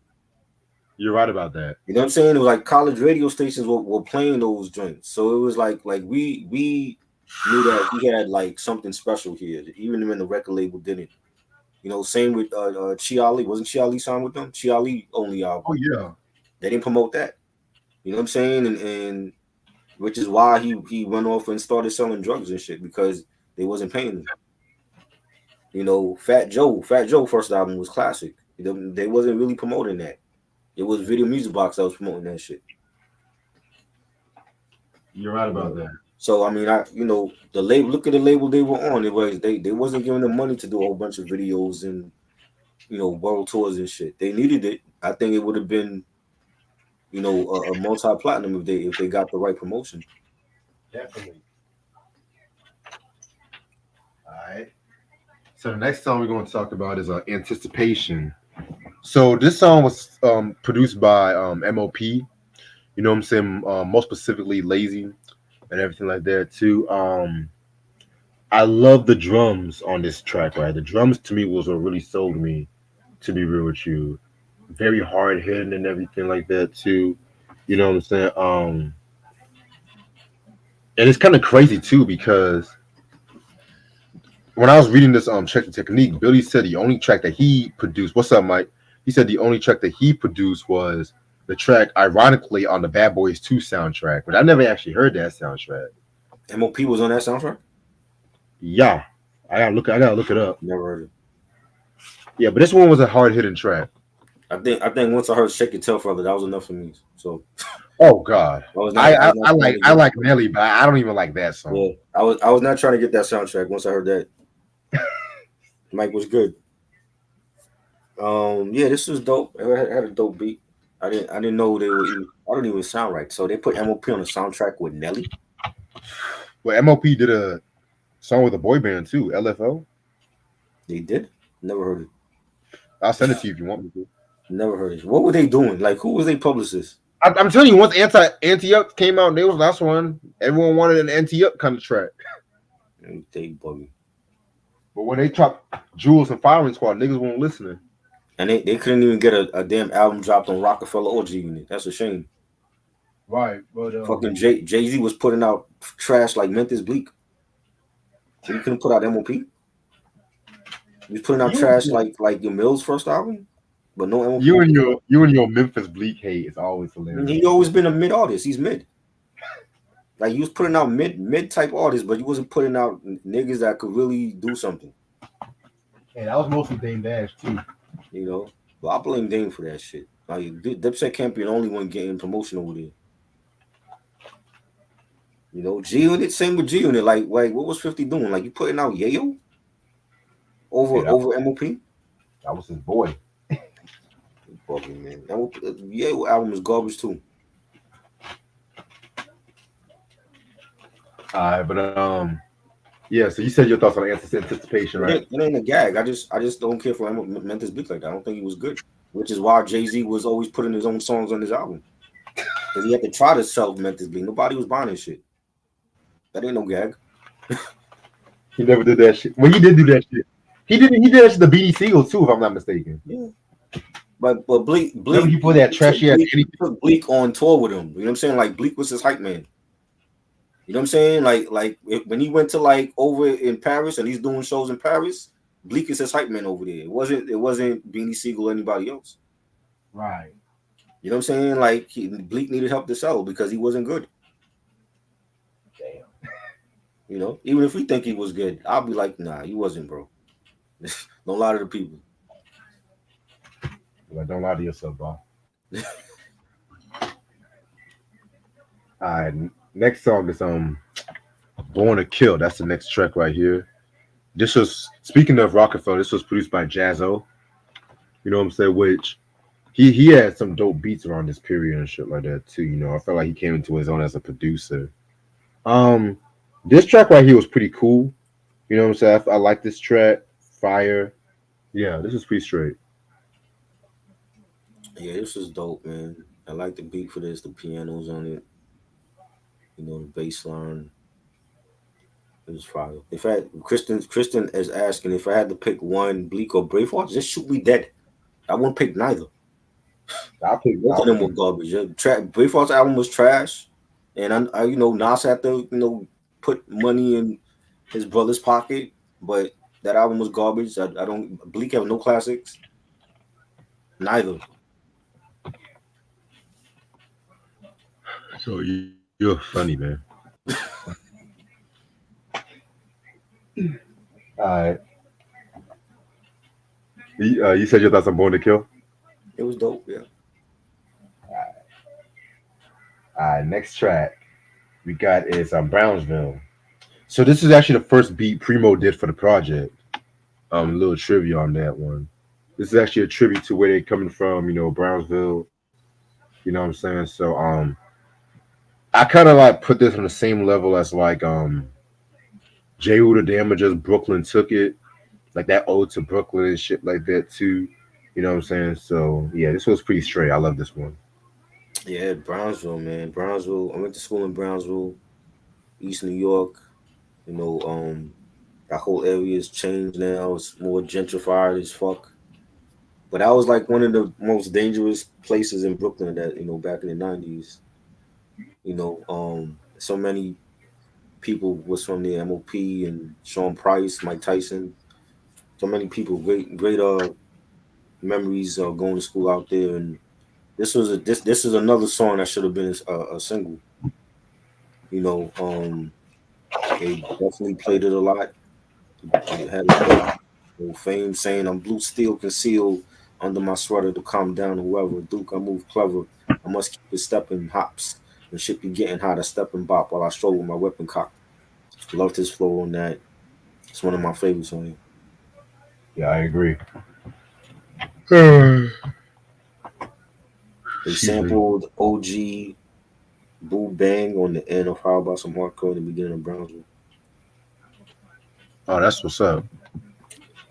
you're right about that. You know what I'm saying? It was like college radio stations were playing those joints. So it was like we knew that he had like something special here, even when the record label didn't. You know, same with Chiali. Wasn't Chiali signed with them? Chiali only Oh album. yeah, They didn't promote that. You know what I'm saying? And which is why he went off and started selling drugs and shit because they wasn't paying him. You know, Fat Joe first album was classic. They wasn't really promoting that. It was Video Music Box that was promoting that shit. you're right You about know? that. So I mean, the label. Look at the label they were on. It was they wasn't giving them money to do a whole bunch of videos and world tours and shit. They needed it. I think it would have been a multi platinum if they got the right promotion. Definitely. All right. So the next song we're going to talk about is Anticipation. So this song was produced by M.O.P. You know what I'm saying? More specifically, Lazy and everything like that too. I love the drums on this track. Right, the drums to me was what really sold me. To be real with you, very hard hitting and everything like that too. You know what I'm saying? And it's kind of crazy too because when I was reading this Check the Technique, Billy said the only track that he produced. What's up, Mike? He said the only track that he produced was the track, ironically, on the Bad Boys 2 soundtrack. But I never actually heard that soundtrack. M.O.P. was on that soundtrack. Yeah, I gotta look. I gotta look it up. Never heard it. Yeah, but this one was a hard hitting track. I think once I heard "Shake It Tell Further," that was enough for me. So Oh God, I was not trying to I get. like Nelly, but I don't even like that song. Yeah, I was not trying to get that soundtrack. Once I heard that, Mike was good. Yeah, this was dope. It had a dope beat. I didn't know they were. I don't even sound right. So they put M.O.P. on the soundtrack with Nelly. Well, M.O.P. did a song with a boy band too, LFO. They did. Never heard it. I'll send it to you if you want me to. Never heard it. What were they doing? Like, who was they publicist? I'm telling you, once Anti Up came out, they was last one. Everyone wanted an Anti Up kind of track. They bugging. But when they dropped Jules and Firing Squad, niggas weren't listening. And they couldn't even get a damn album dropped on Rockefeller or G Unit. That's a shame. Right, but Fucking Jay-Z was putting out trash like Memphis Bleak. So you couldn't put out M.O.P. He was putting out trash like your Mills first album, but no M.O.P. you and your Memphis Bleak hate is always I hilarious. mean, he always been a mid artist. He's mid. Like he was putting out mid type artists, but he wasn't putting out niggas that could really do something. Hey, that was mostly Dame Dash too. You know, but I blame Dame for that shit. Like Dipset can't be the only one getting promotion over there. You know, G Unit, same with G Unit. Like what was 50 doing? Like you putting out Yayo over M.O.P. That was his boy. Fucking man, Yayo album is garbage too. But yeah. So you said your thoughts on Anticipation, right? It ain't a gag. I just don't care for Memphis Bleak like that. I don't think he was good, which is why Jay-Z was always putting his own songs on his album because he had to try to sell Memphis Bleak. Nobody was buying his shit. That ain't no gag. He never did that shit. Well, he did do that shit. He did that shit to Beanie Siegel too, if I'm not mistaken. Yeah. But Bleak he put that trashy ass. He took Bleak on tour with him. You know what I'm saying? Like Bleak was his hype man. You know what I'm saying? When he went to like over in Paris and he's doing shows in Paris, Bleak is his hype man over there. It wasn't Beanie Siegel or anybody else. Right. You know what I'm saying? Like Bleak needed help to sell because he wasn't good. Damn. You know, even if we think he was good, I'll be like, nah, he wasn't, bro. Don't lie to the people. Like, don't lie to yourself, bro. All right. Next song is Born to Kill. That's the next track right here. This was, speaking of Rockefeller, this was produced by Jazzo. You know what I'm saying? Which he had some dope beats around this period and shit like that too. You know, I felt like he came into his own as a producer. Um, this track right here was pretty cool. You know what I'm saying? I like this track. Fire. Yeah, this is pretty straight. Yeah, this is dope, man. I like the beat for this. The pianos on it. The bass line. It was fire. In fact, Kristen is asking if I had to pick one, Bleak or Braveheart, just shoot me dead. I won't pick neither. Both of I'll them were pick. garbage. Yeah, Braveheart's album was trash, and Nas had to put money in his brother's pocket, but that album was garbage. I don't Bleak have no classics. Neither. So you're funny, man. All right. You said your thoughts on Born to Kill. It was dope. Yeah. All right. Next track we got is Brownsville. So this is actually the first beat Primo did for the project. A little trivia on that one. This is actually a tribute to where they're coming from. You know, Brownsville. You know what I'm saying? So I kind of like put this on the same level as like J. Who the Damages, Brooklyn Took It, like that ode to Brooklyn and shit like that too. You know what I'm saying? So yeah, this was pretty straight. I love this one. Yeah, Brownsville, man. Brownsville. I went to school in Brownsville, East New York. You know, that whole area has changed now. It's more gentrified as fuck. But that was like one of the most dangerous places in Brooklyn that, back in the 90s. So many people was from the M.O.P and Sean Price, Mike Tyson. So many people, great memories going to school out there. And this is another song that should have been a single. You know, they definitely played it a lot. It had a dope fame saying, "I'm blue steel concealed under my sweater to calm down whoever. Duke, I move clever. I must keep it stepping hops. And shit be getting hot. I step and bop while I stroll with my weapon cocked." Loved his flow on that. It's one of my favorites on him. Yeah, I agree. They Excuse me. sampled OG Boo Bang on the end of How About Some Hardcore in the beginning of Brownsville. Oh, that's what's up.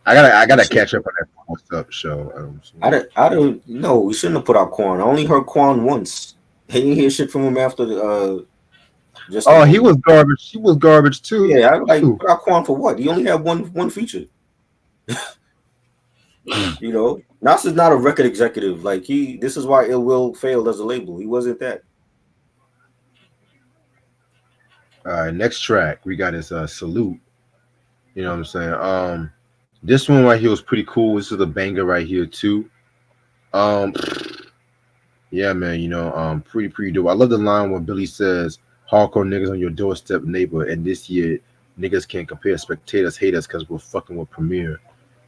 I gotta This is, catch up on that what's up show. I don't know. We shouldn't have put out Quan. I only heard Quan once. I didn't hear shit from him after just the Oh, he homie. was garbage. He was garbage too. Yeah, I like put out Quan for what? He only had one feature. Nas is not a record executive. Like this is why Ill Will failed as a label. He wasn't that. All right, next track we got is Salute. You know what I'm saying? This one right here was pretty cool. This is a banger right here too. Um, yeah, man. Pretty dope. I love the line when Billy says, "Hardcore niggas on your doorstep, neighbor," and this year niggas can't compare spectators, haters, because we're fucking with Premier.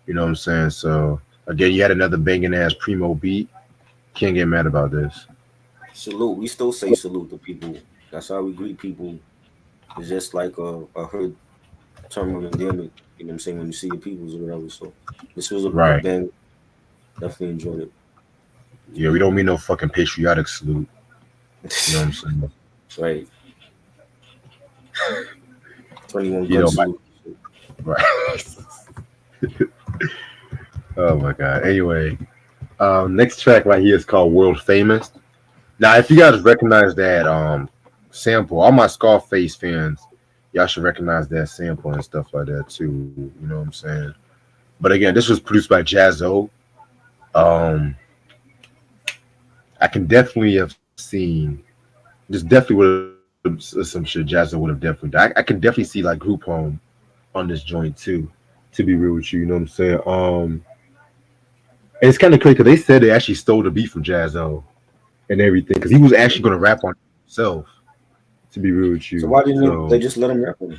You know what I'm saying? So again, you had another banging ass Primo beat. Can't get mad about this. Salute. We still say salute to people. That's how we greet people. It's just like a herd term of endearment. You know what I'm saying? When you see your peoples or whatever. So this was a Right. bang. Definitely enjoyed it. Yeah, we don't mean no fucking patriotic salute. You know what I'm saying? Right. 21 You gun know, my, salute. right. Oh my god. Anyway, next track right here is called World Famous. Now, if you guys recognize that sample, all my Scarface fans, y'all should recognize that sample and stuff like that too. You know what I'm saying? But again, this was produced by Jazzo. Um, I can definitely have seen this. Definitely would have some shit Jazzo would have definitely done. I can definitely see like Group Home on this joint too. To be real with you, you know what I'm saying? And it's kind of crazy because they said they actually stole the beat from Jazzo and everything because he was actually going to rap on it himself. To be real with So you, why didn't they so just let him rap on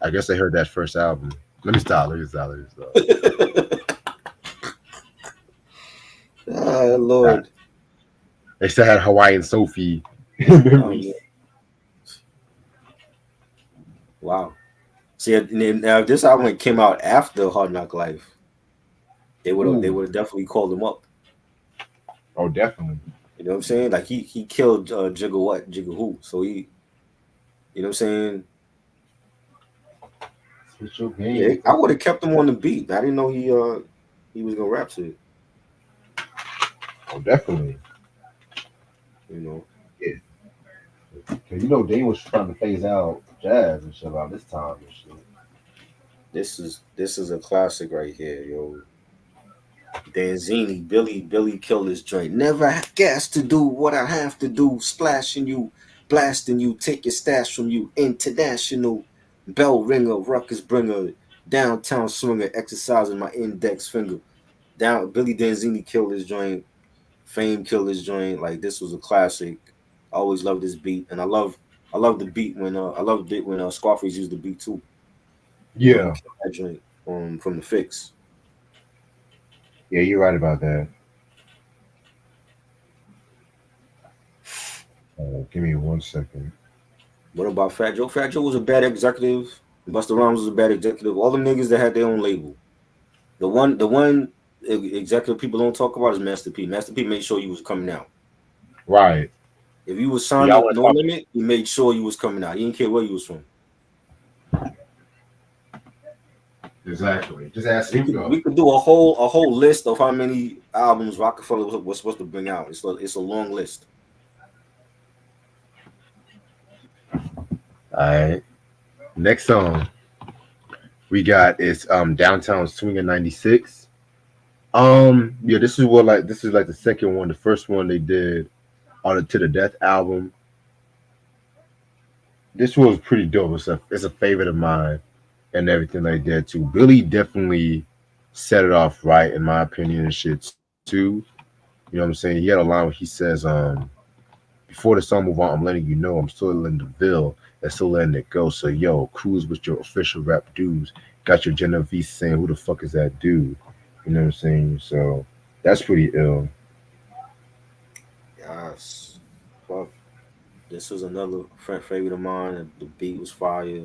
I guess they heard that first album. Let me stop. Let me stop. Let me stop. it? Ah, Nah, Lord. they still had Hawaiian Sophie Oh, man. memories. Wow. See, now if this album came out after Hard Knock Life, they would have Ooh, definitely called him up. Oh, definitely. You know what I'm saying? Like he killed Jigga what? Jigga who? So he, you know what I'm saying? Switch your Yeah, game. I would have kept him on the beat. I didn't know he was gonna rap to it. Oh, definitely. You know, Yeah. 'Cause you know they was trying to phase out jazz and shit about this time and shit. this is a classic right here, yo. Danzini, Billy killed his joint. Never gas to do what I have to do. Splashing you, blasting you, take your stash from you. International bell ringer, ruckus bringer, downtown swinger, exercising my index finger. Down Billy Danzini killed his joint. Fame killed his joint. Like this was a classic. I always loved this beat, and I love the beat when I love it when Scarface used the beat too. He Yeah. killed that joint from the fix. Yeah, you're right about that. Give me 1 second. What about Fat Joe? Fat Joe was a bad executive. Busta Rhymes was a bad executive. All them niggas that had their own label. The one executive people don't talk about is Master P. Master P made sure you was coming out. Right. If you was signed Yeah, I to want to No talk. Limit, he made sure you was coming out. He didn't care where you was from. Exactly. Just ask We Snoop could Dogg. we could do a whole list of how many albums Rockefeller was supposed to bring out. It's a long list. All right. Next song we got is Downtown Swingin' 96. Yeah, this is like the second one. The first one they did on the To the Death album. This was pretty dope. It's a favorite of mine and everything like that too. Billy definitely set it off right in my opinion and shit too. You know what I'm saying? He had a line where he says, before the song move on, I'm letting you know I'm still in the Ville and still letting it go. So yo, cruise with your official rap dudes. Got your Genovese saying, who the fuck is that dude? You know what I'm saying? So that's pretty ill. Yes. Fuck. This was another favorite of mine. The beat was fire.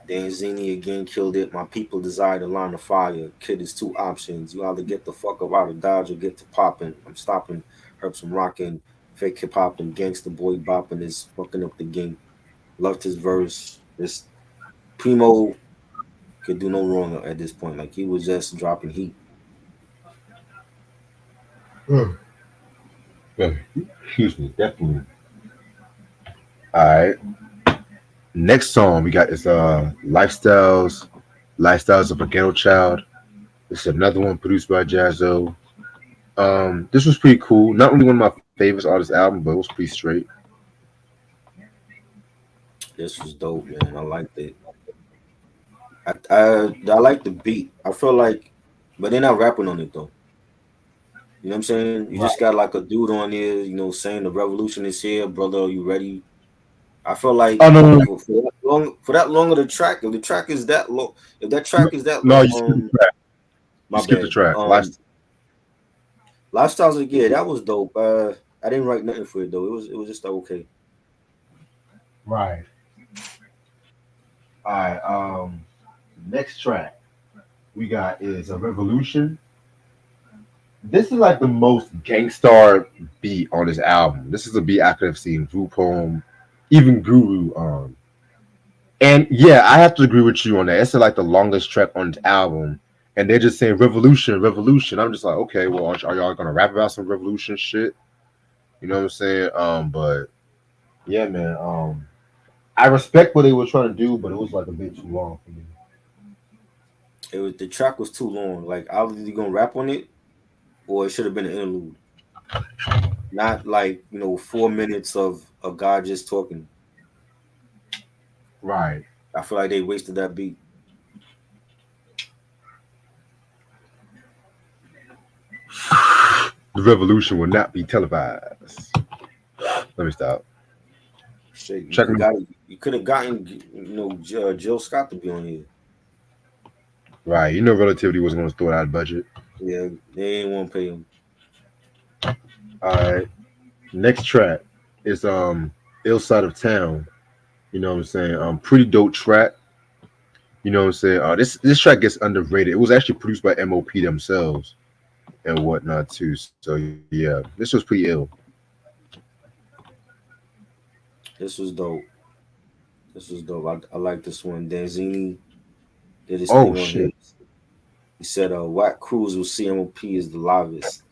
Danzini again killed it. My people desire to line the fire. Kid is two options. You either get the fuck up out of Dodge or get to popping. I'm stopping. Herb some rocking. Fake hip hop and gangster boy bopping is fucking up the game. Loved his verse. This Primo could do no wrong at this point. Like he was just dropping heat. Mm. Yeah, excuse me, definitely. All right. Next song we got is Lifestyles of a Ghetto Child. This is another one produced by Jazzo. This was pretty cool. Not really one of my favorites on this album, but it was pretty straight. This was dope, man. I liked it. I like the beat. I feel like, but they're not rapping on it though. You know what I'm saying? You just Right. got like a dude on there, saying the revolution is here, brother. Are you ready? I feel like Oh no, no, no, for that long of the track, if the track is that long, if that no, track is that no, long, you skipped the track. You my skipped the bad. track. Last Lifestyles of yeah, that was dope. I didn't write nothing for it though. It was just okay. right. All right. Next track we got is a Revolution. This is like the most gangstar beat on this album. This is a beat I could have seen Group Home, even Guru on. And yeah, I have to agree with you on that. It's like the longest track on this album. And they're just saying revolution, revolution. I'm just like, okay, well, are y'all gonna rap about some revolution shit? You know what I'm saying? But yeah, man. I respect what they were trying to do, but it was like a bit too long for me. The track was too long. Like I was either gonna rap on it or it should have been an interlude. Not like 4 minutes of a guy just talking. Right. I feel like they wasted that beat. The revolution will not be televised. Let me stop. Shit, Check me. you could have gotten Jill Scott to be on here. Right. You know, relativity wasn't going to throw it out of budget. Yeah, they ain't want to pay him. All right. Next track is Ill Side of Town. You know what I'm saying? Pretty dope track. You know what I'm saying? This track gets underrated. It was actually produced by M.O.P themselves. and whatnot too. So yeah, this was pretty ill. This was dope. This was dope. I like this one. Danzini did his Oh thing on shit. here. He said, "Whack crews will see M.O.P is the livest.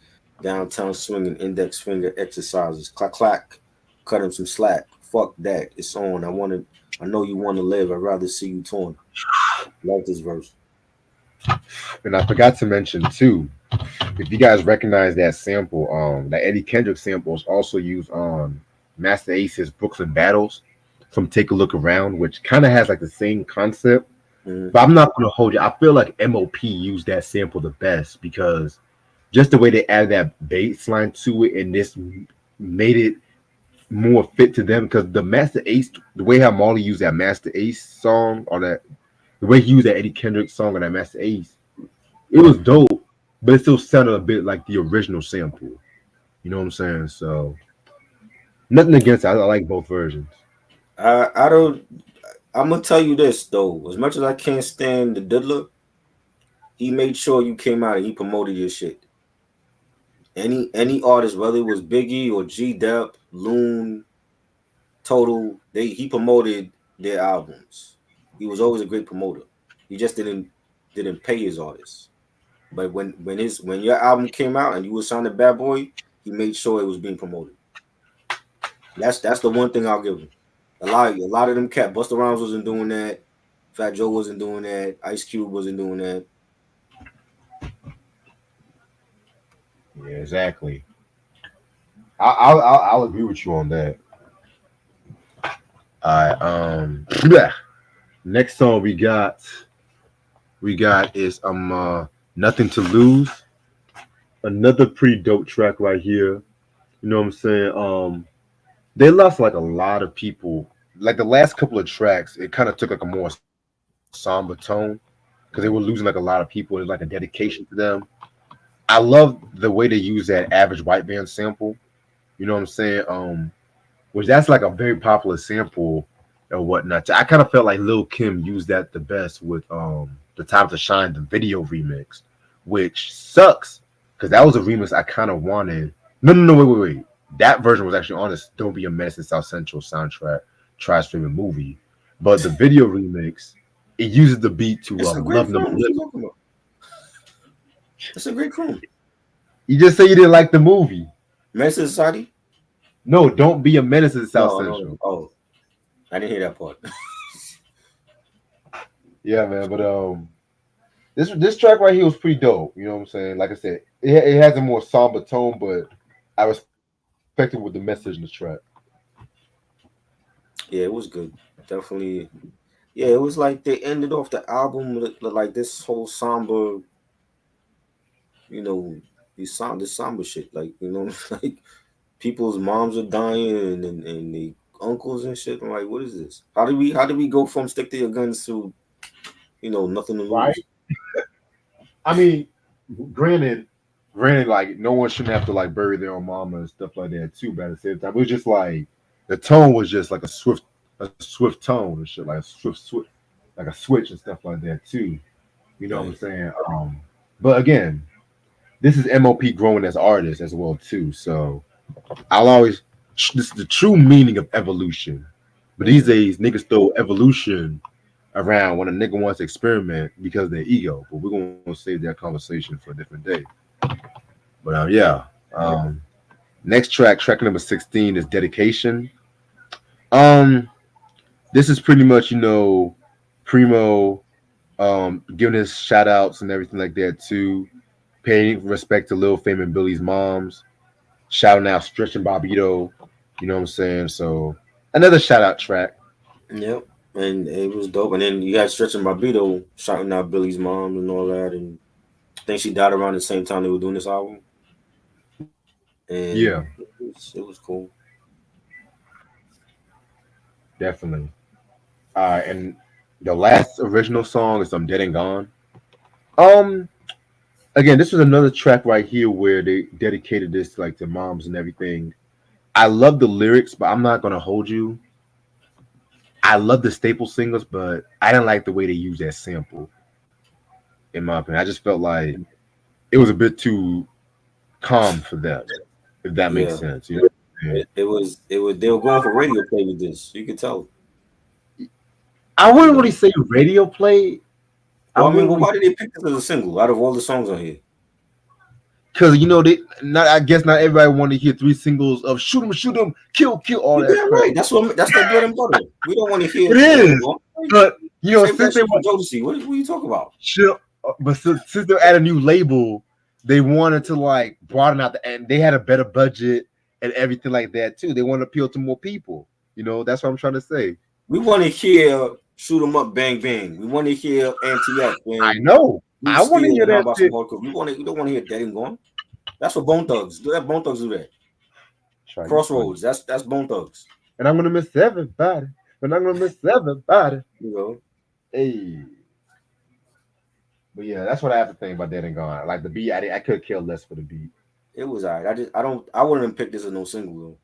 Downtown swinging index finger exercises. Clack clack. Cut him some slack. Fuck that. It's on. I know you want to live. I'd rather see you torn." Love this verse. And I forgot to mention too, if you guys recognize that sample, that Eddie Kendrick sample is also used on Master Ace's Brooklyn Battles from Take a Look Around, which kind of has like the same concept. Mm-hmm. But I'm not gonna hold you. I feel like MOP used that sample the best because just the way they added that bass line to it and this made it more fit to them because the Master Ace, the way how Marley used that Master Ace song or that the way he used that Eddie Kendrick song on that Master Ace, it was dope, but it still sounded a bit like the original sample. You know what I'm saying? So nothing against it. I like both versions. I don't. I'm gonna tell you this though. As much as I can't stand the diddler, he made sure you came out and he promoted your shit. Any artist, whether it was Biggie or G Dep, Loon, Total, he promoted their albums. He was always a great promoter. He just didn't pay his artists. But when your album came out and you were signed a Bad Boy, he made sure it was being promoted. That's the one thing I'll give him. A lot of them cat Busta Rhymes wasn't doing that. Fat Joe wasn't doing that. Ice Cube wasn't doing that. Yeah, exactly. I'll agree with you on that. All right. Next song we got is Nothing to Lose. Another pretty dope track right here. You know what I'm saying? They lost like a lot of people. Like the last couple of tracks, it kind of took like a more somber tone because they were losing like a lot of people. It was like a dedication to them. I love the way they use that average white band sample. You know what I'm saying? Which that's like a very popular sample and whatnot. I kind of felt like Lil Kim used that the best with the Time to Shine, the video remix, which sucks because that was a remix I kind of wanted. No, wait. That version was actually on this Don't Be a Menace in South Central soundtrack, try streaming movie. But the video remix, it uses the beat to It's a great Love Number film. What you Little. talking about? It's a great film. You just say you didn't like the movie. Menace to Society? No, Don't Be a Menace in South No. Central. Oh, I didn't hear that part. Yeah, man. But this track right here was pretty dope. You know what I'm saying? Like I said, it has a more somber tone, but I respect it with the message in the track. Yeah, it was good. Definitely. Yeah, it was like they ended off the album with like this whole somber, you know, this somber shit. Like, like people's moms are dying and the uncles and shit. I'm like, what is this? How do we go from stick to your guns to nothing to Right? lose? I mean, granted, like no one shouldn't have to like bury their own mama and stuff like that too. But at the same time, it was just like the tone was just like a swift tone and shit, like a swift, like a switch and stuff like that too. You know what I'm Right. saying? But again, this is MOP growing as artists as well too. So I'll always this is the true meaning of evolution. But these Mm. days, niggas throw evolution around when a nigga wants to experiment because of their ego. But we're gonna save that conversation for a different day. But yeah. Um, Next track number 16 is Dedication. Um, this is pretty much Primo giving his shout outs and everything like that too. Paying respect to Lil Fame and Billy's moms. Shouting out Stretch and Bobbito. You know what I'm saying? So another shout out track. Yep. And it was dope. And then you had Stretch and Barbito shouting out Billy's mom and all that. And I think she died around the same time they were doing this album. Yeah, And it was cool. definitely. And the last original song is I'm Dead and Gone. Um, Again, this was another track right here where they dedicated this like to moms and everything. I love the lyrics, but I'm not gonna hold you. I love the staple singers, but I didn't like the way they used that sample. In my opinion, I just felt like it was a bit too. calm for them, if that makes Yeah, sense. You know what I'm saying? it was they were going for radio play with this. You could tell, I you wouldn't really know. say radio play. I Well, I mean, wouldn't but really, why did they pick this as a single out of all the songs on here? because they not. I guess not everybody want to hear three singles of shoot 'em, kill, all You that damn crap. right. That's their bread and butter. We don't want to hear It Dead and is, Gone. but Save since that they shit for want Jodeci. What are you talking about? chill, but since they're at a new label, they wanted to like broaden out and they had a better budget and everything like that too. They want to appeal to more people. That's what I'm trying to say. We want to hear Shoot 'em Up, Bang Bang. We want to hear NTF I and know. Blue I want to Steel hear and How that About Some shit. Hardcore. We don't want to hear Dead and Gone. That's what Bone Thugs do. That Bone Thugs do that. Try you funny. Crossroads. That's Bone Thugs. And I'm gonna miss everybody. And I'm gonna miss everybody. You know. Hey. But yeah, that's what I have to think about Dead and Gone. Like the beat, I could kill less for the beat. It was alright. I wouldn't have picked this as no single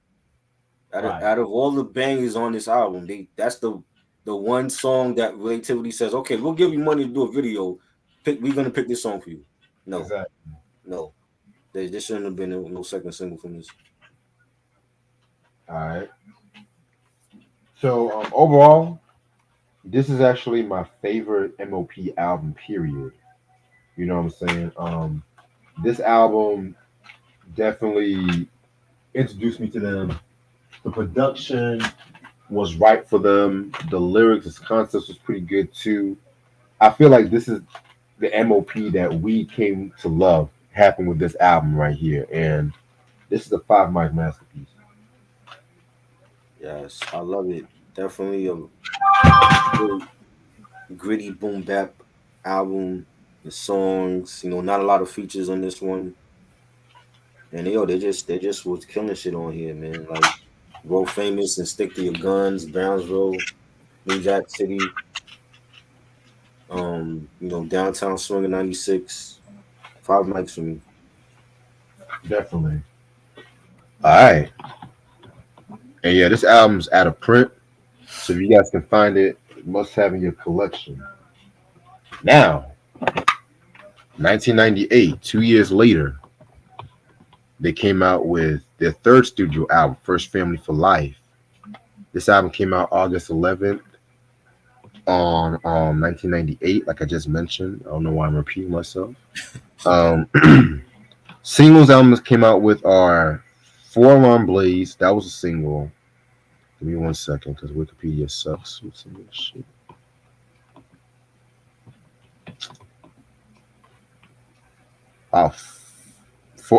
though. Right. Out of all the bangers on this album, that's the one song that Relativity says, okay, we'll give you money to do a video. We're gonna pick this song for you. No, Exactly. no, there shouldn't have been no second single from this. All right. So overall, this is actually my favorite M.O.P album. Period. You know what I'm saying? This album definitely introduced me to them. The production was right for them. The lyrics, the concepts was pretty good too. I feel like this is the M.O.P that we came to love happened with this album right here, and this is a 5 mic masterpiece. Yes, I love it. Definitely a great, gritty boom bap album. The songs, not a lot of features on this one. And they just was killing shit on here, man. Like World Famous and Stick to Your Guns, Brownsville, New Jack City, Downtown Swing in '96. 5 mics for me. Definitely. All right, and yeah, this album's out of print, so if you guys can find it, it must have in your collection. Now, 1998, 2 years later, they came out with their third studio album, First Family for Life. This album came out August 11th on 1998, like I just mentioned. I don't know why I'm repeating myself. Um, Singles albums came out with are Four Alarm Blaze. That was a single. Give me 1 second because Wikipedia sucks with some of this shit. Oh,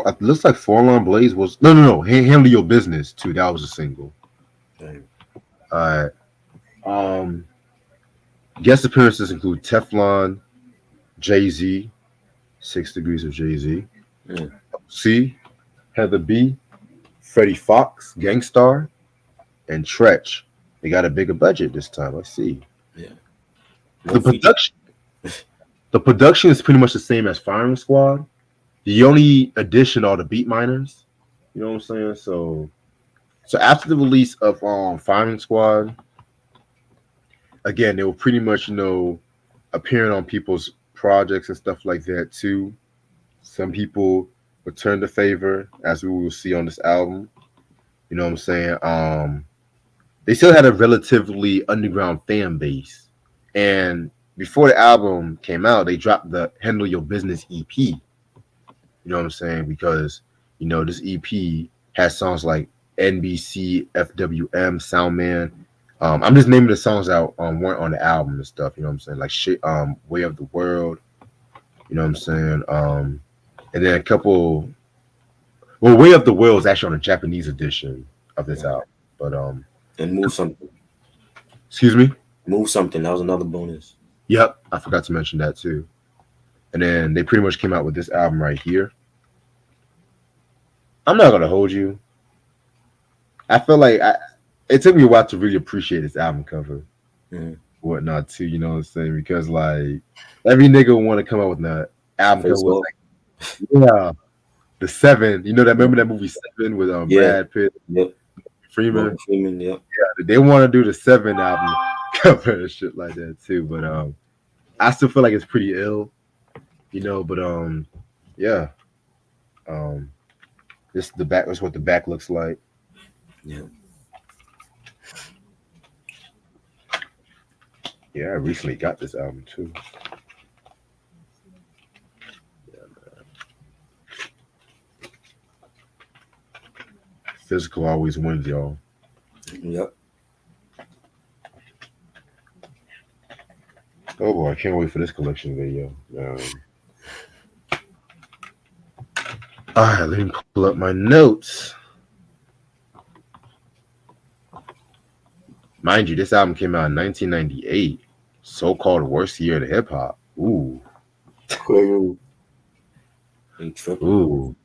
it looks like Four Alarm Blaze was no. Handle Your Business too. That was a single. Damn. All right. Guest appearances include Teflon, Jay-Z, 6 Degrees of Jay-Z, Mm. C, Heather B, Freddie Fox, Gangstar, and Tretch. They got a bigger budget this time. I see. Yeah. The production, the production is pretty much the same as Firing Squad. The only addition are the beat miners. You know what I'm saying? So after the release of Firing Squad, again, they were pretty much appearing on people's projects and stuff like that too. Some people returned the favor, as we will see on this album. You know what I'm saying? They still had a relatively underground fan base, and before the album came out, they dropped the Handle Your Business EP. You know what I'm saying? Because this EP has songs like NBC, FWM, Soundman. I'm just naming the songs that weren't on the album and stuff. You know what I'm saying? Like shit, Way of the World. You know what I'm saying? And then a couple. Well, Way of the World is actually on the Japanese edition of this album. But And Move Something. excuse me. Move Something. That was another bonus. Yep, I forgot to mention that too. And then they pretty much came out with this album right here. I'm not gonna hold you. I feel like it took me a while to really appreciate this album cover, whatnot too. You know what I'm saying? Because like every nigga want to come out with an album cover with like, the Seven. You know that? Remember that movie Seven with Brad Pitt, Freeman? Freeman, yep. Yeah, they want to do the Seven album cover and shit like that too. But I still feel like it's pretty ill, But yeah. This the back. That's what the back looks like. Yeah. Yeah, I recently got this album too. Physical always wins, y'all. Yep. Oh boy, I can't wait for this collection video. All right, let me pull up my notes. Mind you, this album came out in 1998, so-called worst year of hip hop. Ooh, Crazy. Ain't tripping. ooh,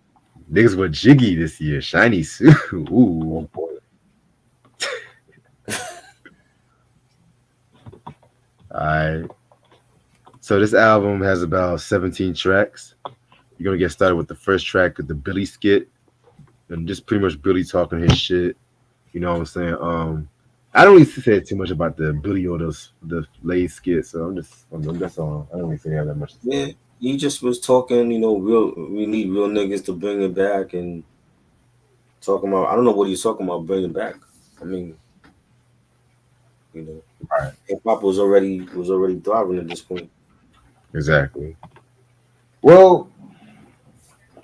niggas were jiggy this year. Shiny suit. Ooh. Oh boy. All right. So this album has about 17 tracks. You're gonna get started with the first track of the Billy skit, and just pretty much Billy talking his shit. You know what I'm saying? I don't really say too much about the Billy or the Lay skit, so that's all. I don't really say that much to Yeah. say. He just was talking, real. We need real niggas to bring it back and talking about. I don't know what he's talking about bringing back. I mean, you know, Right. hip hop was already thriving at this point. Exactly. Well,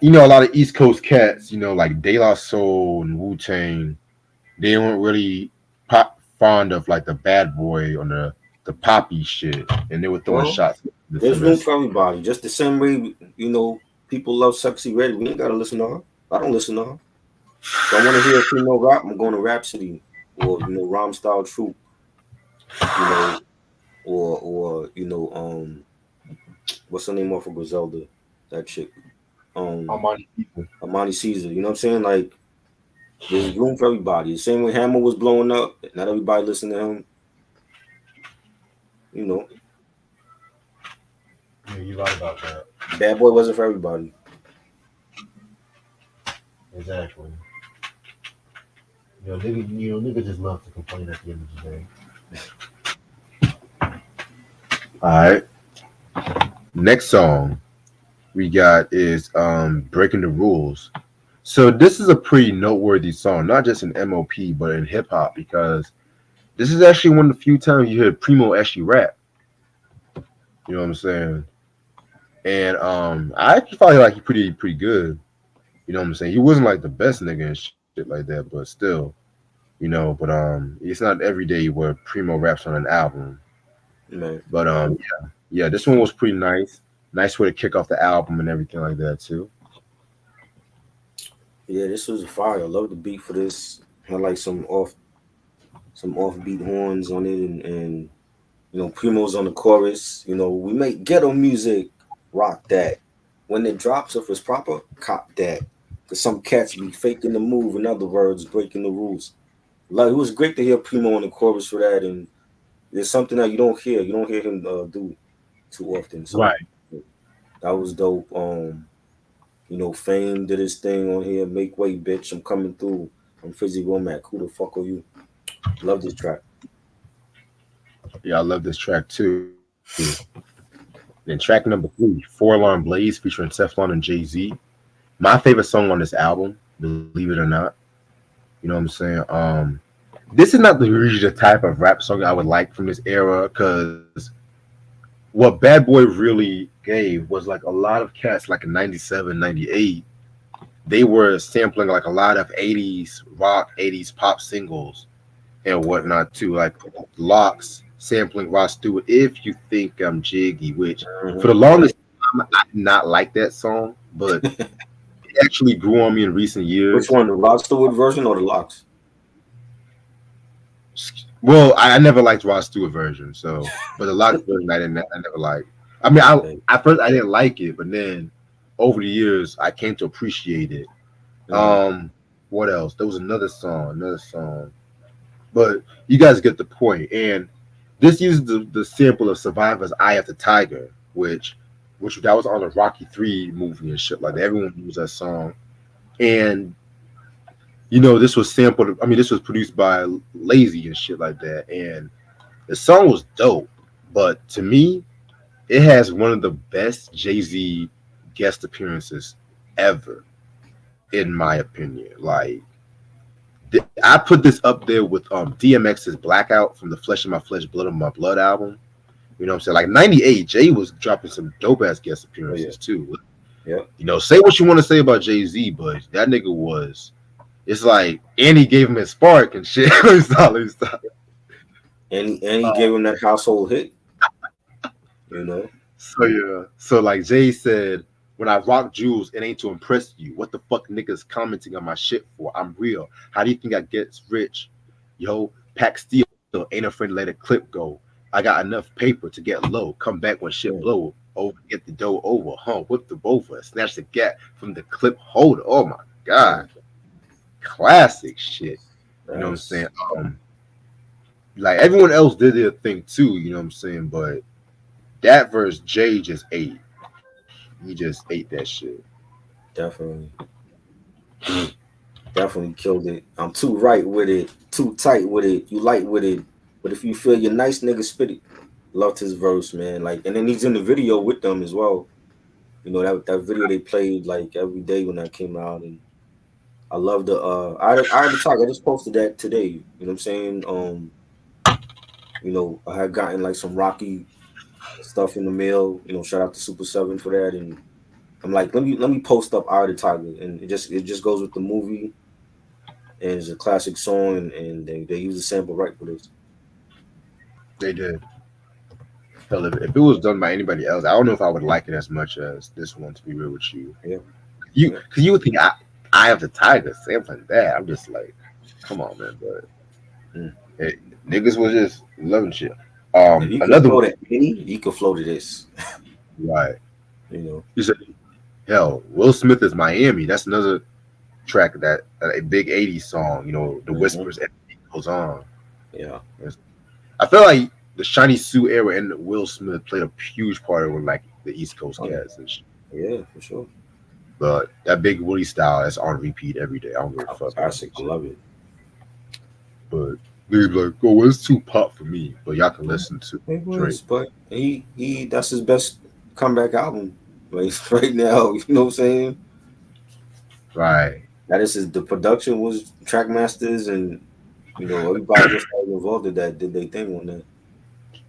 a lot of East Coast cats, like De La Soul and Wu Tang, they weren't really fond of like the bad boy on the poppy shit, and they were throwing Well, shots at the there's room Simmons. for everybody. Just the same way, people love Sexy Red. We ain't gotta listen to her. I don't listen to her. If I want to hear a female rap, I'm going to Rhapsody or Rhyme Style Troop, you know, or what's the name off of Griselda? That chick, um, Armani people. Amani Caesar. You know what I'm saying? Like, there's room for everybody. The same way Hammer was blowing up, not everybody listened to him. You know, Yeah, you right about that. Bad Boy wasn't for everybody. Exactly. Niggas just love to complain at the end of the day. All right. Next song we got is "Breaking the Rules." So this is a pretty noteworthy song, not just in M.O.P. but in hip hop, because this is actually one of the few times you hear Primo actually rap. You know what I'm saying? And I actually thought like he pretty good. You know what I'm saying? He wasn't like the best nigga and shit like that, but still, But it's not every day where Primo raps on an album. Man, But yeah, this one was pretty nice. Nice way to kick off the album and everything like that too. yeah, this was a fire. I love the beat for this. Had like some offbeat horns on it, and Primo's on the chorus. We make ghetto music, rock that. When it drops, if it's proper, cop that. Cause some cats be faking the move. In other words, breaking the rules. Like, it was great to hear Primo on the chorus for that, and there's something that you don't hear. You don't hear him do too often. So Right. that was dope. Fame did his thing on here. Make way, bitch. I'm coming through. I'm Fizzy Womack. Who the fuck are you? Love this track. Yeah, I love this track too. Then track number 3, Four Alarm Blaze featuring Teflon and Jay-Z. My favorite song on this album, believe it or not. You know what I'm saying? This is not the usual type of rap song I would like from this era, because what Bad Boy really gave was like a lot of cats like in 97, 98. They were sampling like a lot of 80s rock, 80s pop singles and whatnot too, like Locks sampling Rod Stewart. If you think I'm jiggy, which for Mhm. the longest time I did not like that song, but it actually grew on me in recent Which years. one, the Rod Stewart version or the Locks? Well, I never liked Rod Stewart version, so but the Locks version I never liked. I mean, I Okay. at first I didn't like it, but then over the years I came to appreciate it. Mhm. Um, what else? There was another song. But you guys get the point. And this uses the sample of Survivor's Eye of the Tiger, which that was on the Rocky 3 movie and shit like that. Everyone knows that song. And this was sampled. I mean, this was produced by Lazy and shit like that. And the song was dope. But to me, it has one of the best Jay Z guest appearances ever. in my opinion. Like I put this up there with DMX's Blackout from the Flesh of My Flesh, Blood of My Blood album. You know what I'm saying? Like '98, Jay was dropping some dope ass guest Oh yeah, appearances too. yeah. You know, say what you want to say about Jay-Z, but that nigga was. It's like, and he gave him his spark and shit. Stop. And he gave him that household hit. You know. So yeah, so like Jay said, when I rock jewels, it ain't to impress you. What the fuck niggas commenting on my shit for? I'm real. How do you think I get rich? Yo, pack steel, ain't afraid to let a clip go. I got enough paper to get low. Come back when shit Yeah. blow over, get the dough over, whip the rover, snatch the gap from the clip holder. Oh my god, Mm. classic shit. You know what I'm saying? That's Um, like everyone else did their thing too. You know what I'm saying? But that verse, Jay just ate. He just ate that shit. definitely, definitely killed it. I'm too right with it, too tight with it. You light with it, but if you feel your nice nigga spit it. Loved his verse, man. Like, and then he's in the video with them as well. You know that video they played like every day when that came out, and I love the I had to talk. I just posted that today. You know what I'm saying? I had gotten like some Rocky stuff in the mail. Shout out to Super Seven for that, and I'm like, let me post up Eye of the Tiger, and it just goes with the movie, and it's a classic song, and they use a sample right for this. They did. Hell, if it was done by anybody else, I don't know if I would like it as much as this one. To be real with you, Yeah, yeah. because you would think I have the Tiger sampling that. I'm just like, come on, man. But Mm. hey, niggas was just loving shit. If you could Another flow one, to any, you could flow to this. right? You know. You said, hell, Will Smith is Miami. That's another track that a big '80s song. You know, the Hmm. whispers, everything goes on. Yeah, I feel like the Shiny Sue era and Will Smith played a huge part of like the East Coast oh yeah, cats and shit. yeah, for sure. But that Big Woody style that's on repeat every day. I don't give a A fuck about classic. that I shit. love it. But niggas be like, oh, it's too pop for me. But y'all can listen to It Drake. was, but he that's his best comeback album. Like right now, you know what I'm saying? Right. That is the production was Trackmasters, and everybody else that was involved in that did their thing on that.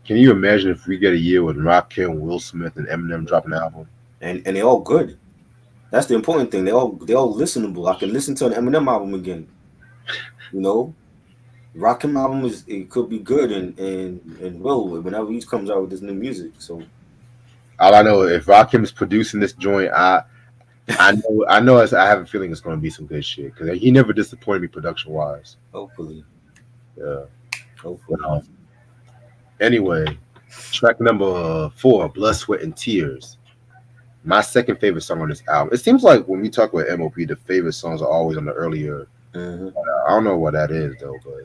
Can you imagine if we get a year with Rakim, Will Smith, and Eminem dropping an album? And they all good. That's the important thing. They all listenable. I can listen to an Eminem album again. You know, Rakim album it could be good and will whenever he comes out with his new music. So All I know, if Rakim's producing this joint, I have a feeling it's going to be some good shit because he never disappointed me production wise. hopefully, Yeah. But, hopefully, anyway, track number 4, Blood, Sweat, and Tears. My second favorite song on this album. It seems like when we talk about M.O.P, the favorite songs are always on the earlier. hmm I don't know what that is though, but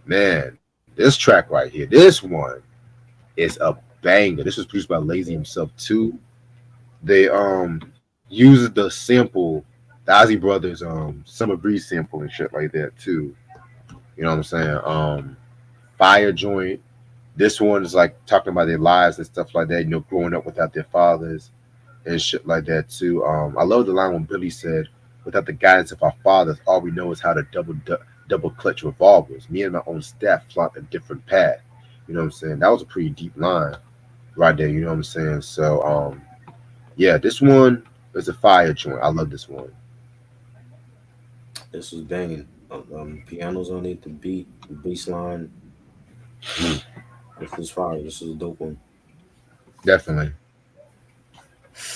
man, this track right here, this one is a banger. This was produced by Lazy yeah, himself too. They used the sample, the Ozzy Brothers Summer Breeze sample and shit like that too. You know what I'm saying? Fire joint. This one is like talking about their lives and stuff like that. You know, growing up without their fathers and shit like that too. I love the line when Billy said, "Without the guidance of our fathers, all we know is how to double clutch revolvers. Me and my own staff flaunt a different path." You know what I'm saying? That was a pretty deep line right there. You know what I'm saying? So yeah, this one is a fire joint. I love this one. this was banging. Pianos on it, the beat, the bass line. This was fire. This was a dope one. Definitely.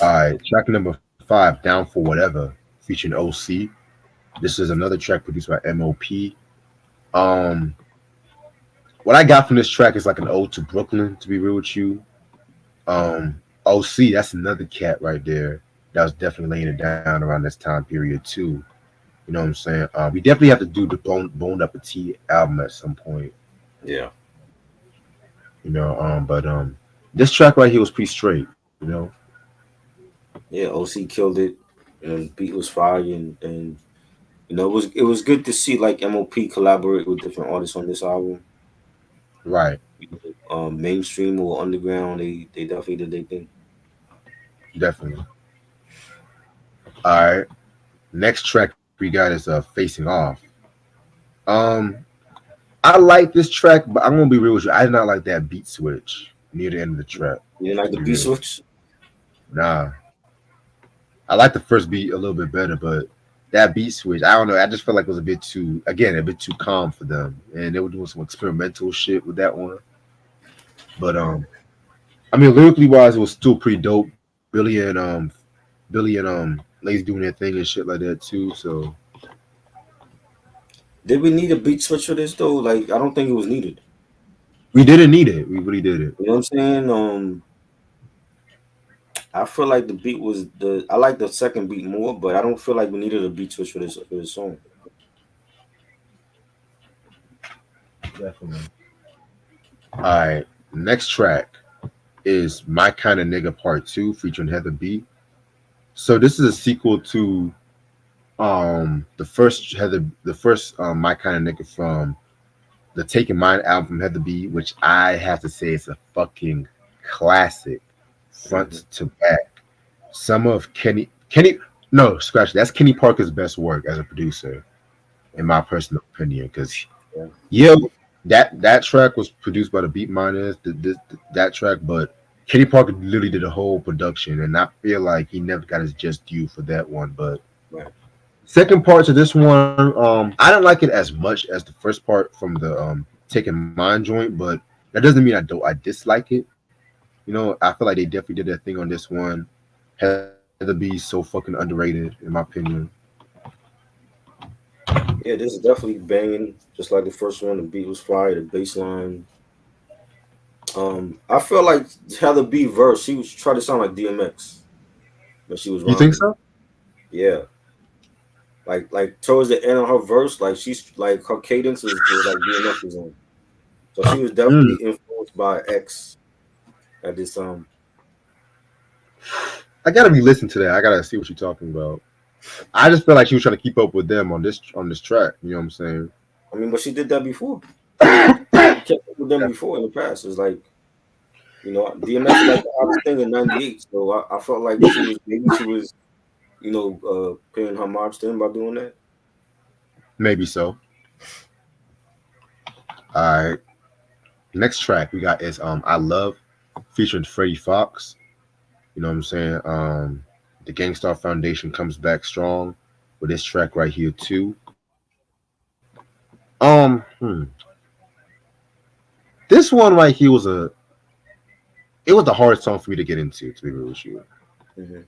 All right, track number 5, "Down for Whatever," featuring OC. This is another track produced by M.O.P. Um, what I got from this track is like an ode to Brooklyn. To be real with you, OC, that's another cat right there that was definitely laying it down around this time period too. You know what I'm saying? We definitely have to do the Boned Up a T album at some point. Yeah, But this track right here was pretty straight. yeah. OC killed it, and the beat was fire, and it was good to see like M.O.P collaborate with different artists on this album. Right, Mainstream or underground, they definitely did their thing. definitely. All right. Next track we got is Facing Off. Um, I like this track, but I'm gonna be real with you. I did not like that beat switch near the end of the track. You didn't like To the be beat real, switch? nah, I like the first beat a little bit better, but that beat switch, I don't know. I just felt like it was a bit too, again, a bit too calm for them, and they were doing some experimental shit with that one. But I mean, lyrically wise, it was still pretty dope. Billy and Lazy doing their thing and shit like that too. So Did we need a beat switch for this though? Like, I don't think it was needed. we didn't need it. We really did it. You know what I'm saying? I feel like the beat was the. I like the second beat more, but I don't feel like we needed a beat switch for this song. Definitely. All right. Next track is My Kind of Nigga Part Two featuring Heather B. So this is a sequel to the first My Kind of Nigga from the Taking Mine album from Heather B, which I have to say is a fucking classic Hmm. front to back. Some of Kenny no, scratch that's Kenny Parker's best work as a producer, in my personal opinion. Because Yeah. yeah, that track was produced by the Beat Miners, that track, but Kenny Parker literally did a whole production, and I feel like he never got his just due for that one. But Right. second part to this one, I don't like it as much as the first part from the Taking Mine joint, but that doesn't mean I dislike it. You know, I feel like they definitely did their thing on this one. Heather B is so fucking underrated, in my opinion. Yeah, this is definitely banging, just like the first one. The beat was fire. The bass line. I feel like Heather B verse. She was trying to sound like DMX when she was You think rhyming. so? Yeah, like towards the end of her verse, like she's like her cadence was like DMX was on. So she was Mm. definitely influenced by X at this time. I gotta re-listen to that. I gotta see what you're talking about. I just feel like she was trying to keep up with them on this track. You know what I'm saying? I mean, but she did that before. She kept up with them before in the past. It's like DMX was like the hottest thing in '98. So I felt like she was paying homage to him by doing that. Maybe so. All right. Next track we got is I Love featuring Freddie Fox. You know what I'm saying? The Gangstar Foundation comes back strong with this track right here too. This one right here was the hardest song for me to get into, to be real with you. Hmm.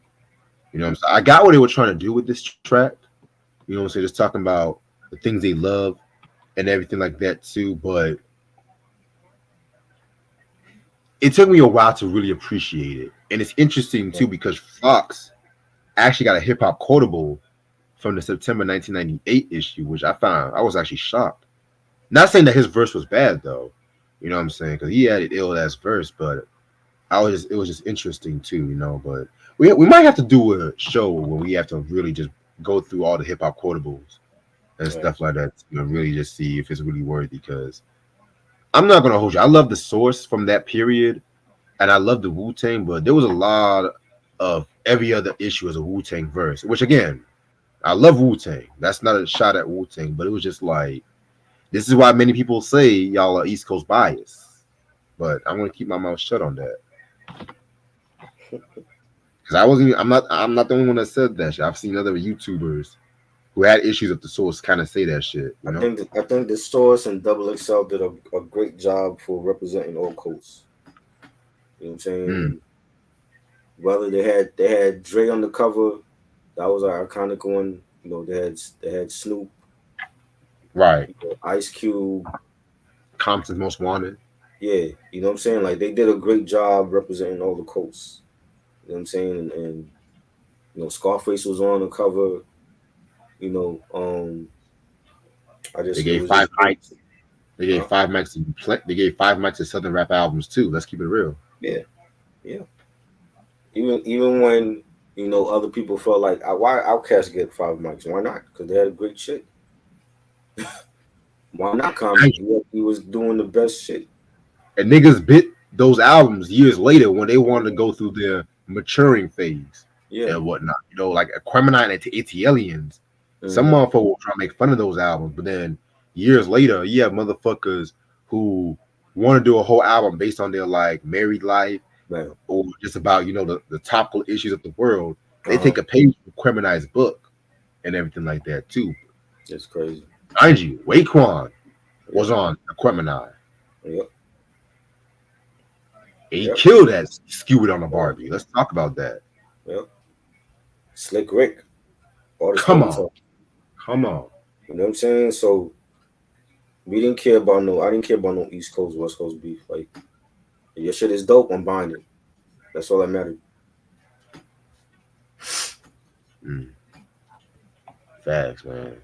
You know what I'm saying? I got what they were trying to do with this track. You know what I'm saying? Just talking about the things they love and everything like that too. But it took me a while to really appreciate it. And it's interesting too because Fox actually got a hip hop quotable from the September 1998 issue, which I was actually shocked. Not saying that his verse was bad though, you know what I'm saying? Because he had an ill ass verse, but it was just interesting too, you know. But we might have to do a show where we have to really just go through all the hip hop quotables and Right. stuff like that, you know, really just see if it's really worthy. Because I'm not gonna hold you, I love the source from that period, and I love the Wu Tang, but there was a lot of every other issue as a Wu Tang verse, which again, I love Wu Tang. That's not a shot at Wu Tang, but it was just like this is why many people say y'all are East Coast bias. But I'm gonna keep my mouth shut on that because I wasn't. I'm not the only one that said that shit. I've seen other YouTubers who had issues with the source kind of say that shit. You know. I think the Source and Double XL did a great job for representing all coasts. You know what I'm saying? Mm, And whether they had Dre on the cover, that was our iconic one. They had Snoop, right. Ice Cube. Compton's Most Wanted. Yeah, you know what I'm saying? Like they did a great job representing all the coasts. You know what I'm saying? And Scarface was on the cover. You know, They it gave was just five great. mics. They gave Huh? five mics. They gave five mics to Southern rap albums too. Let's keep it real. Yeah, yeah. Even when other people felt like why Outkast get 5 mics? Why not? Because they had great shit. Why not I, Common? He was doing the best shit. and niggas bit those albums years later when they wanted to go through their maturing phase. Yeah. and whatnot. Like Aquemini and it's aliens. Some Hmm. motherfuckers will try to make fun of those albums, but then years later, you have motherfuckers who want to do a whole album based on their like married life Man. or just about the topical issues of the world. They Uh-huh. take a page from Aquemini's book and everything like that too. It's crazy. Mind you, Raekwon was Yep. on Aquemini. Yep. He Yep. killed that skewered on the Uh, Barbie. Let's talk about that. yep. Slick Rick. All the Come story on. talk. Come on. You know what I'm saying? So we didn't care about no. I didn't care about no East Coast West Coast beef. Like your shit is dope. I'm buying it. That's all that mattered. Mm, facts, man.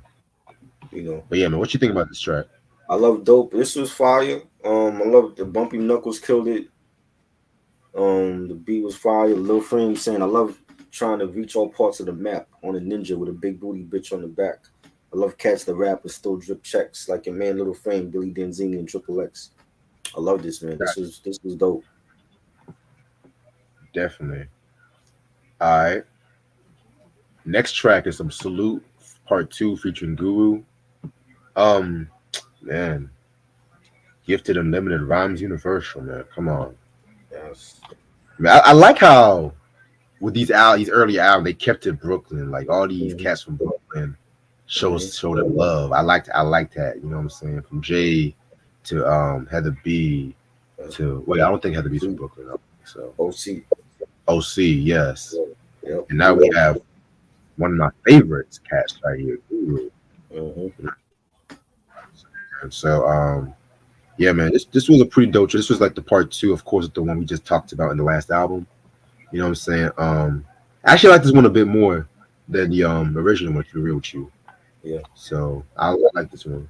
You know. But yeah, man, what you think about this track? I love dope. This was fire. I love the Bumpy Knuckles killed it. The beat was fire. Lil Frame saying I love trying to reach all parts of the map on a ninja with a big booty bitch on the back. I love cats that rap and still drip checks like your man Little Frame, Billy Denzini, and Triple X. I love this man. This was dope. Definitely. All right. Next track is some Salute Part 2 featuring Guru. Um, man, Gifted Unlimited Rhymes Universal, man. Come on. Yes. Man, I like how with these early albums they kept it Brooklyn. Like all these Hmm. cats from Brooklyn Hmm. show them love. I like that. You know what I'm saying? From Jay to Heather B to wait, I don't think Heather B's from Brooklyn. I don't think so OC. OC, yes. Yep. And now we have one of my favorites cats right here, Guru. Hmm. And so yeah, man, this was a pretty dope. This was like the part two, of course, of the one we just talked about in the last album. You know what I'm saying? I actually like this one a bit more than the original one, to be real with you. Yeah. So I like this one.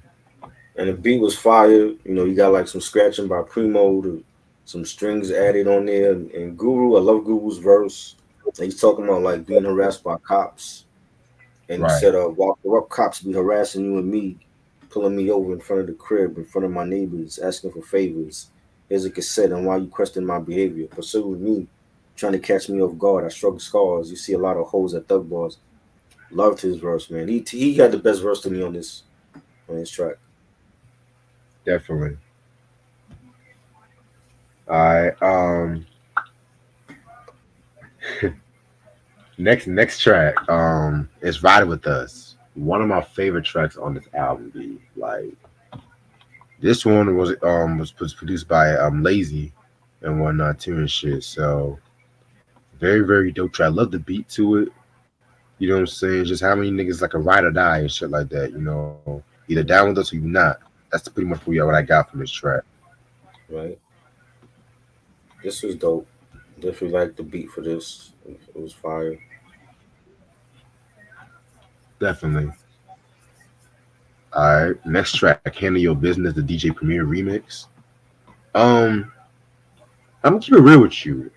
And the beat was fire. You know, you got like some scratching by Primo, some strings added on there, and Guru. I love Guru's verse. And he's talking about like being harassed by cops, and he Right. said, "While corrupt cops be harassing you and me, pulling me over in front of the crib, in front of my neighbors, asking for favors. Here's a cassette on why you question my behavior, pursuing me, trying to catch me off guard. I struggle scars. You see a lot of hoes at thug bars." Loved his verse, man. He had the best verse to me on this track. Definitely. All right. Next track is Ride With Us. One of my favorite tracks on this album, B. Like this one was produced by Lazy and whatnot too and shit. So very, very dope track. I love the beat to it. You know what I'm saying? Just how many niggas like a ride or die and shit like that, Either down with us or you not. That's pretty much what I got from this track. Right. This was dope. Definitely like the beat for this. It was fire. Definitely. All right. Next track, Handle Your Business, the DJ Premier remix. Um, I'm gonna keep it real with you.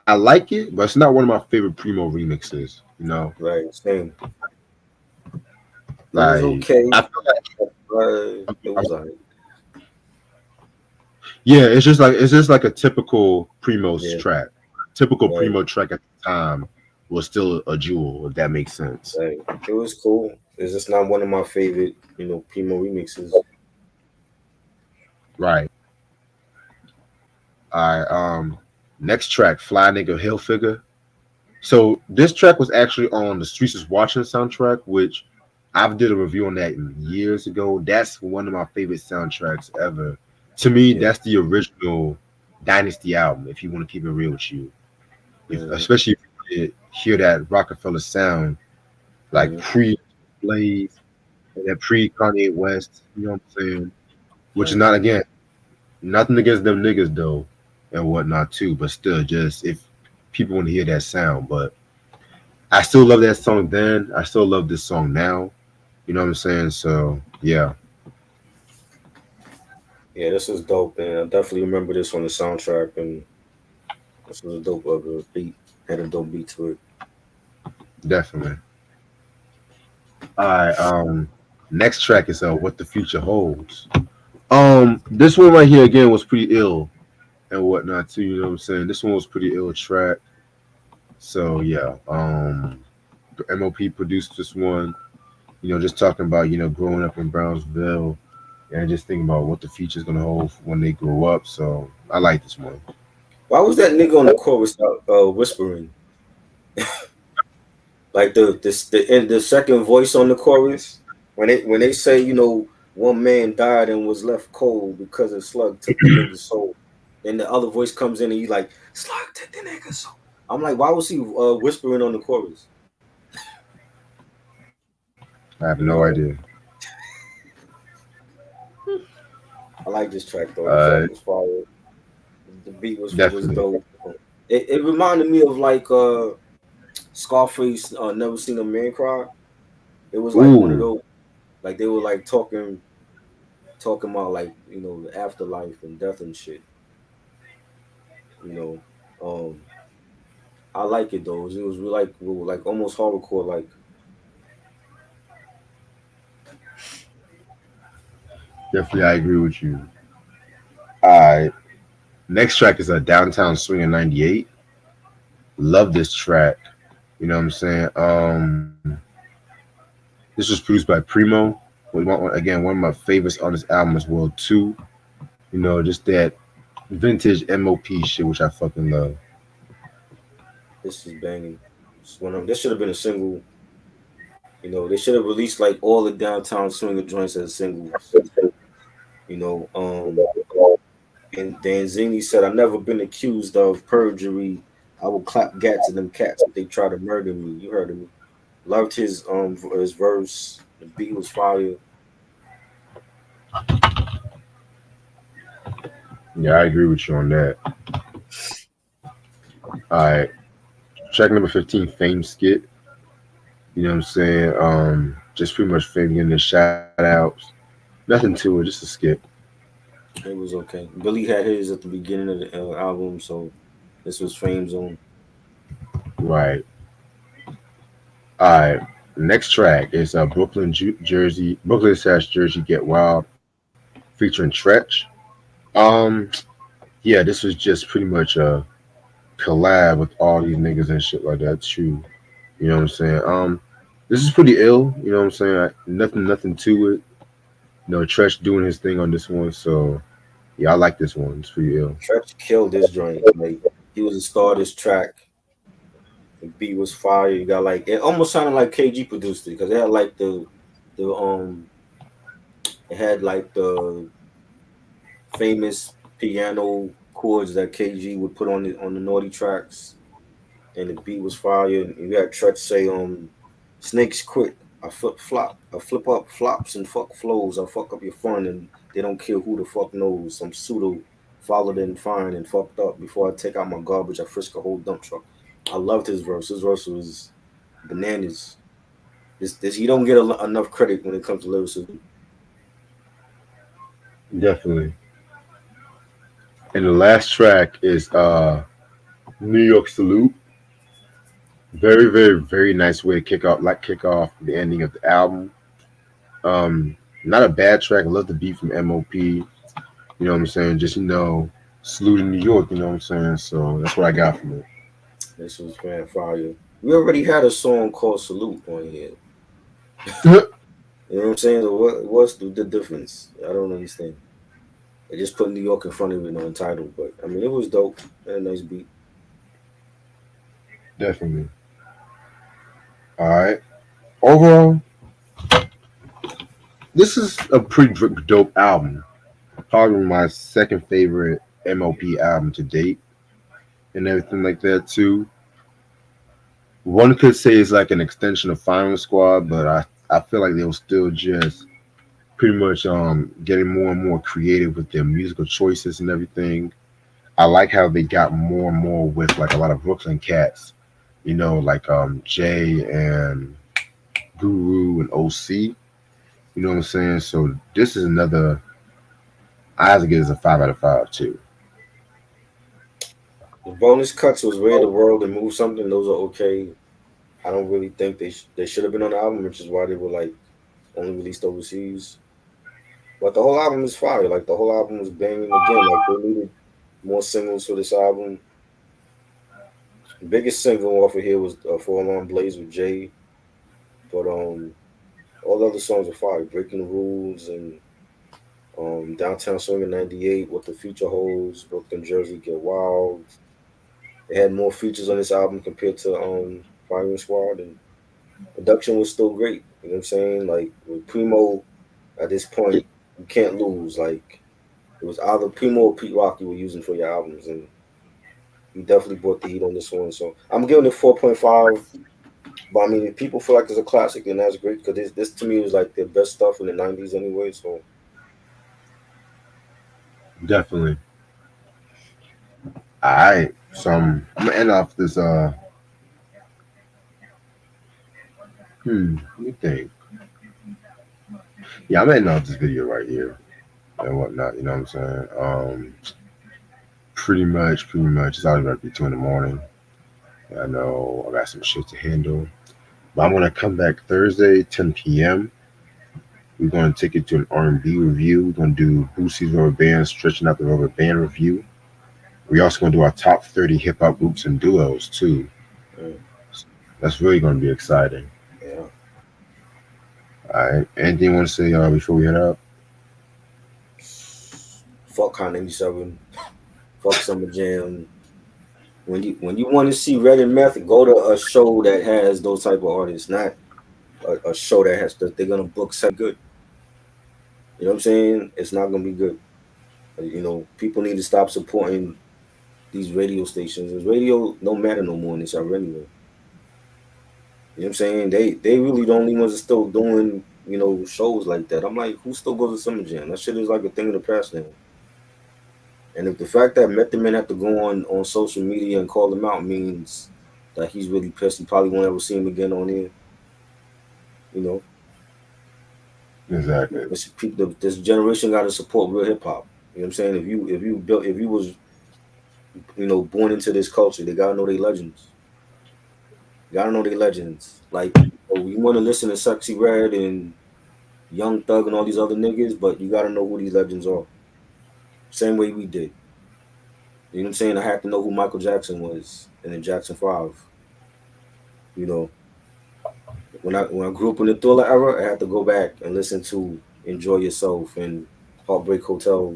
I like it, but it's not one of my favorite Primo remixes. Right. Same. It was Like okay. I feel It was alright. yeah, it's just like a typical Primo's Yeah. track. Typical Right. Primo track at the time was still a jewel, if that makes sense. Right. It was cool. It's just not one of my favorite, Primo remixes. Right. All right. Next track, Fly Nigga Hill Figure. So this track was actually on the Streets is Watching soundtrack, which I've did a review on that years ago. That's one of my favorite soundtracks ever. To me, Yeah. that's the original Dynasty album. If you want to keep it real with you, Hmm. especially if you hear that Rockefeller sound, like Hmm. pre Blaze and that pre Kanye West. You know what I'm saying? Which is Right. not again nothing against them niggas though and whatnot too, but still, just if people want to hear that sound, but I still love that song then. I still love this song now. You know what I'm saying? So yeah, Yeah, this was dope, and I definitely remember this on the soundtrack, and this was a dope beat. Had a dope beat to it. definitely. All right. Next track is What the Future Holds. This one right here again was pretty ill and whatnot too. You know what I'm saying? This one was pretty ill track. So yeah, MOP produced this one. Just talking about growing up in Brownsville and just thinking about what the future's gonna hold when they grow up. So I like this one. Why was that nigga on the chorus whispering? Like the second voice on the chorus when they say one man died and was left cold because a slug took the nigga's soul, then the other voice comes in and he's like slug took the nigga's soul. I'm like, why was he whispering on the chorus? I have You no know, idea. I like this track though. The Uh, track was fire. The beat was Definitely. dope. It reminded me of like Scarface. Never Seen a Man Cry. It was like one of Ooh, those. Like they were like talking about like the afterlife and death and shit. You know, I like it though. It was like almost horrorcore. Like definitely, I agree with you. All right, next track is a Downtown Swing in '98. Love this track. You know what I'm saying? This was produced by Primo. Again, one of my favorites on this album as well too. Just that vintage MOP shit, which I fucking love. this is banging. This should have been a single. They should have released like all the downtown swinger joints as singles. You know, and Danzini said, "I've never been accused of perjury. I will clap gats at them cats if they try to murder me." You heard of me. Loved his verse. The beat was fire. Yeah, I agree with you on that. All right, track number 15, Fame Skit. You know what I'm saying? Just pretty much Fame getting the shout outs. Nothing to it, just a skit. It was okay. Billy had his at the beginning of the album, so this was Fame's own. Right. All right. Next track is Brooklyn slash Jersey Get Wild, featuring Tretch. Um, yeah, this was just pretty much a collab with all these niggas and shit like that too. You know what I'm saying? This is pretty ill. You know what I'm saying? Nothing to it. Tretch doing his thing on this one. So yeah, I like this one. It's pretty ill. Tretch killed this joint. Like he was the star of this track. The beat was fire. You got like it almost sounded like KG produced it because it had like the it had like the famous piano chords that KG would put on the naughty tracks, and the beat was fire. And you got Tretch say snakes quit. I flip up flops and fuck flows. I fuck up your fun and they don't care who the fuck knows. Some pseudo followed and fine and fucked up. Before I take out my garbage, I frisk a whole dump truck. I loved his verse. His verse was bananas. This you don't get enough credit when it comes to lyricism. Definitely. And the last track is New York Salute. Very nice way to kick off the ending of the album. Not a bad track. I love the beat from MOP. You know what I'm saying? Just salute in New York. You know what I'm saying? So that's what I got from it. This was fan fire. We already had a song called Salute on here. You know what I'm saying? So what's the difference? I don't understand. They just put New York in front of it on title, but I mean it was dope. Had a nice beat. Definitely. All right. Overall, this is a pretty dope album. Probably my second favorite MOP album to date, and everything like that too. One could say it's like an extension of Firing Squad, but I feel like they were still just pretty much getting more and more creative with their musical choices and everything. I like how they got more and more with like a lot of Brooklyn cats, like Jay and Guru and OC. You know what I'm saying? So this is another. I have to give this a 5 out of 5 too. The bonus cuts was Rare the World and Move Something. Those are okay. I don't really think they should have been on the album, which is why they were like only released overseas. But the whole album is fire. Like the whole album was banging again. Like they needed more singles for this album. Biggest single off of here was "For Alarm Blaze" with Jay, but all the other songs are fire. "Breaking the Rules" and "Downtown Swinging '98," "What the Future Holds," "Brooklyn Jersey," "Get Wild." It had more features on this album compared to Firing Squad, and production was still great. You know what I'm saying? Like with Primo, at this point, you can't lose. Like it was either Primo or Pete Rock you were using for your albums, and he definitely brought the heat on this one. So I'm giving it 4.5. But I mean, if people feel like it's a classic, then that's great because this to me was like their best stuff in the '90s anyway. So Definitely. All right. So I'm gonna end off this. Let me think. Yeah, I'm ending off this video right here and whatnot. You know what I'm saying? Pretty much. It's already about to be 2 in the morning. I know I got some shit to handle. But I'm gonna come back Thursday, 10 p.m. We're gonna take it to an R&B review. We're gonna do Boosie's Rubber Band, stretching out the rubber band review. We're also gonna do our top 30 hip hop groups and duos too. mm, That's really gonna be exciting. yeah, All right. Anything you want to say before we head up? fuck Hot 97, fuck Summer Jam. When you want to see Red and Meth, go to a show that has those type of artists, not a show that has that they're gonna book good. You know what I'm saying? It's not gonna be good. You know, people need to stop supporting these radio stations. This radio don't matter no more in this era anyway. You know what I'm saying? They really the only ones that still doing, shows like that. I'm like, who still goes to Summer Jam? That shit is like a thing of the past now. And if the fact that Method Man have to go on social media and call him out means that he's really pissed, he probably won't ever see him again on here. You know, Exactly. this generation got to support real hip hop. You know what I'm saying? If you was born into this culture, they gotta know they legends. You gotta know they legends. Like, you want to listen to Sexy Red and Young Thug and all these other niggas, but you gotta know who these legends are. Same way we did. You know what I'm saying? I had to know who Michael Jackson was and then Jackson 5. You know, when I grew up in the Thriller era, I had to go back and listen to Enjoy Yourself and Heartbreak Hotel,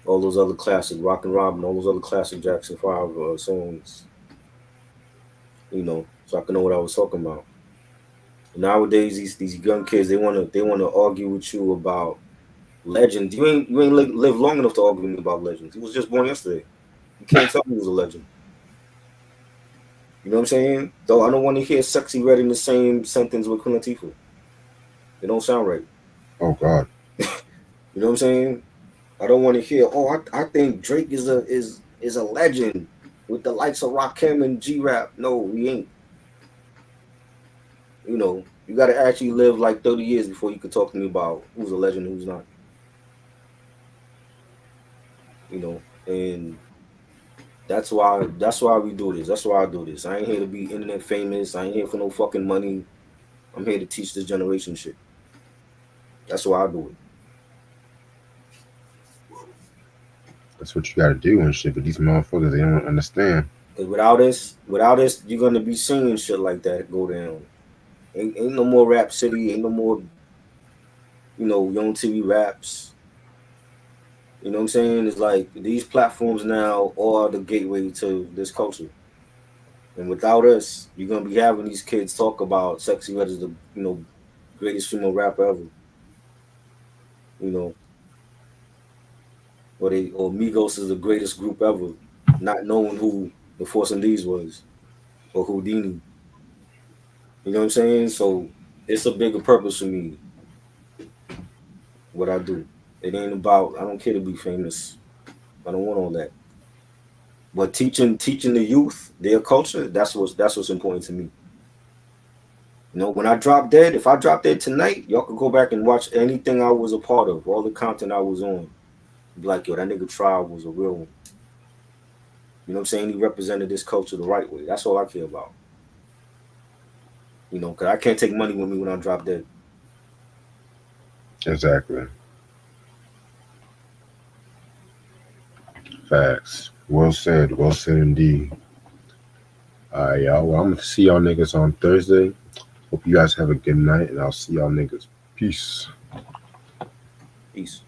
all those other classic Rock and Robin, all those other classic Jackson 5 songs. So I can know what I was talking about. Nowadays, these young kids they wanna argue with you about legends. You ain't live long enough to argue with me about legends. He was just born yesterday. You can't tell me he was a legend. You know what I'm saying? Though I don't want to hear Sexy Red in the same sentence with Queen Latifah. It don't sound right. Oh God. You know what I'm saying? I don't want to hear. Oh, I think Drake is a legend with the likes of Rakim and G Rap. No, he ain't. You got to actually live like 30 years before you could talk to me about who's a legend and who's not. And that's why we do this. That's why I do this. I ain't here to be internet famous. I ain't here for no fucking money. I'm here to teach this generation shit. That's why I do it. That's what you gotta do and shit. But these motherfuckers, they don't understand. Cause without this, you're gonna be seeing shit like that go down. Ain't no more Rap City. Ain't no more, Young TV raps. You know what I'm saying? It's like these platforms now are the gateway to this culture. And without us, you're gonna be having these kids talk about Sexy Red as the greatest female rapper ever. You know, or Migos is the greatest group ever, not knowing who the Force and D's was or Houdini. You know what I'm saying? So it's a bigger purpose for me. What I do. It ain't about. I don't care to be famous. I don't want all that. But teaching the youth their culture. That's what's important to me. When I drop dead, if I drop dead tonight, y'all can go back and watch anything I was a part of, all the content I was on. Be like, yo, that nigga Tribe was a real one. You know what I'm saying? He represented this culture the right way. That's all I care about. Because I can't take money with me when I drop dead. Exactly. Facts. Well said. Well said indeed. All right, y'all. Well, I'm gonna see y'all niggas on Thursday. Hope you guys have a good night, and I'll see y'all niggas. Peace. Peace.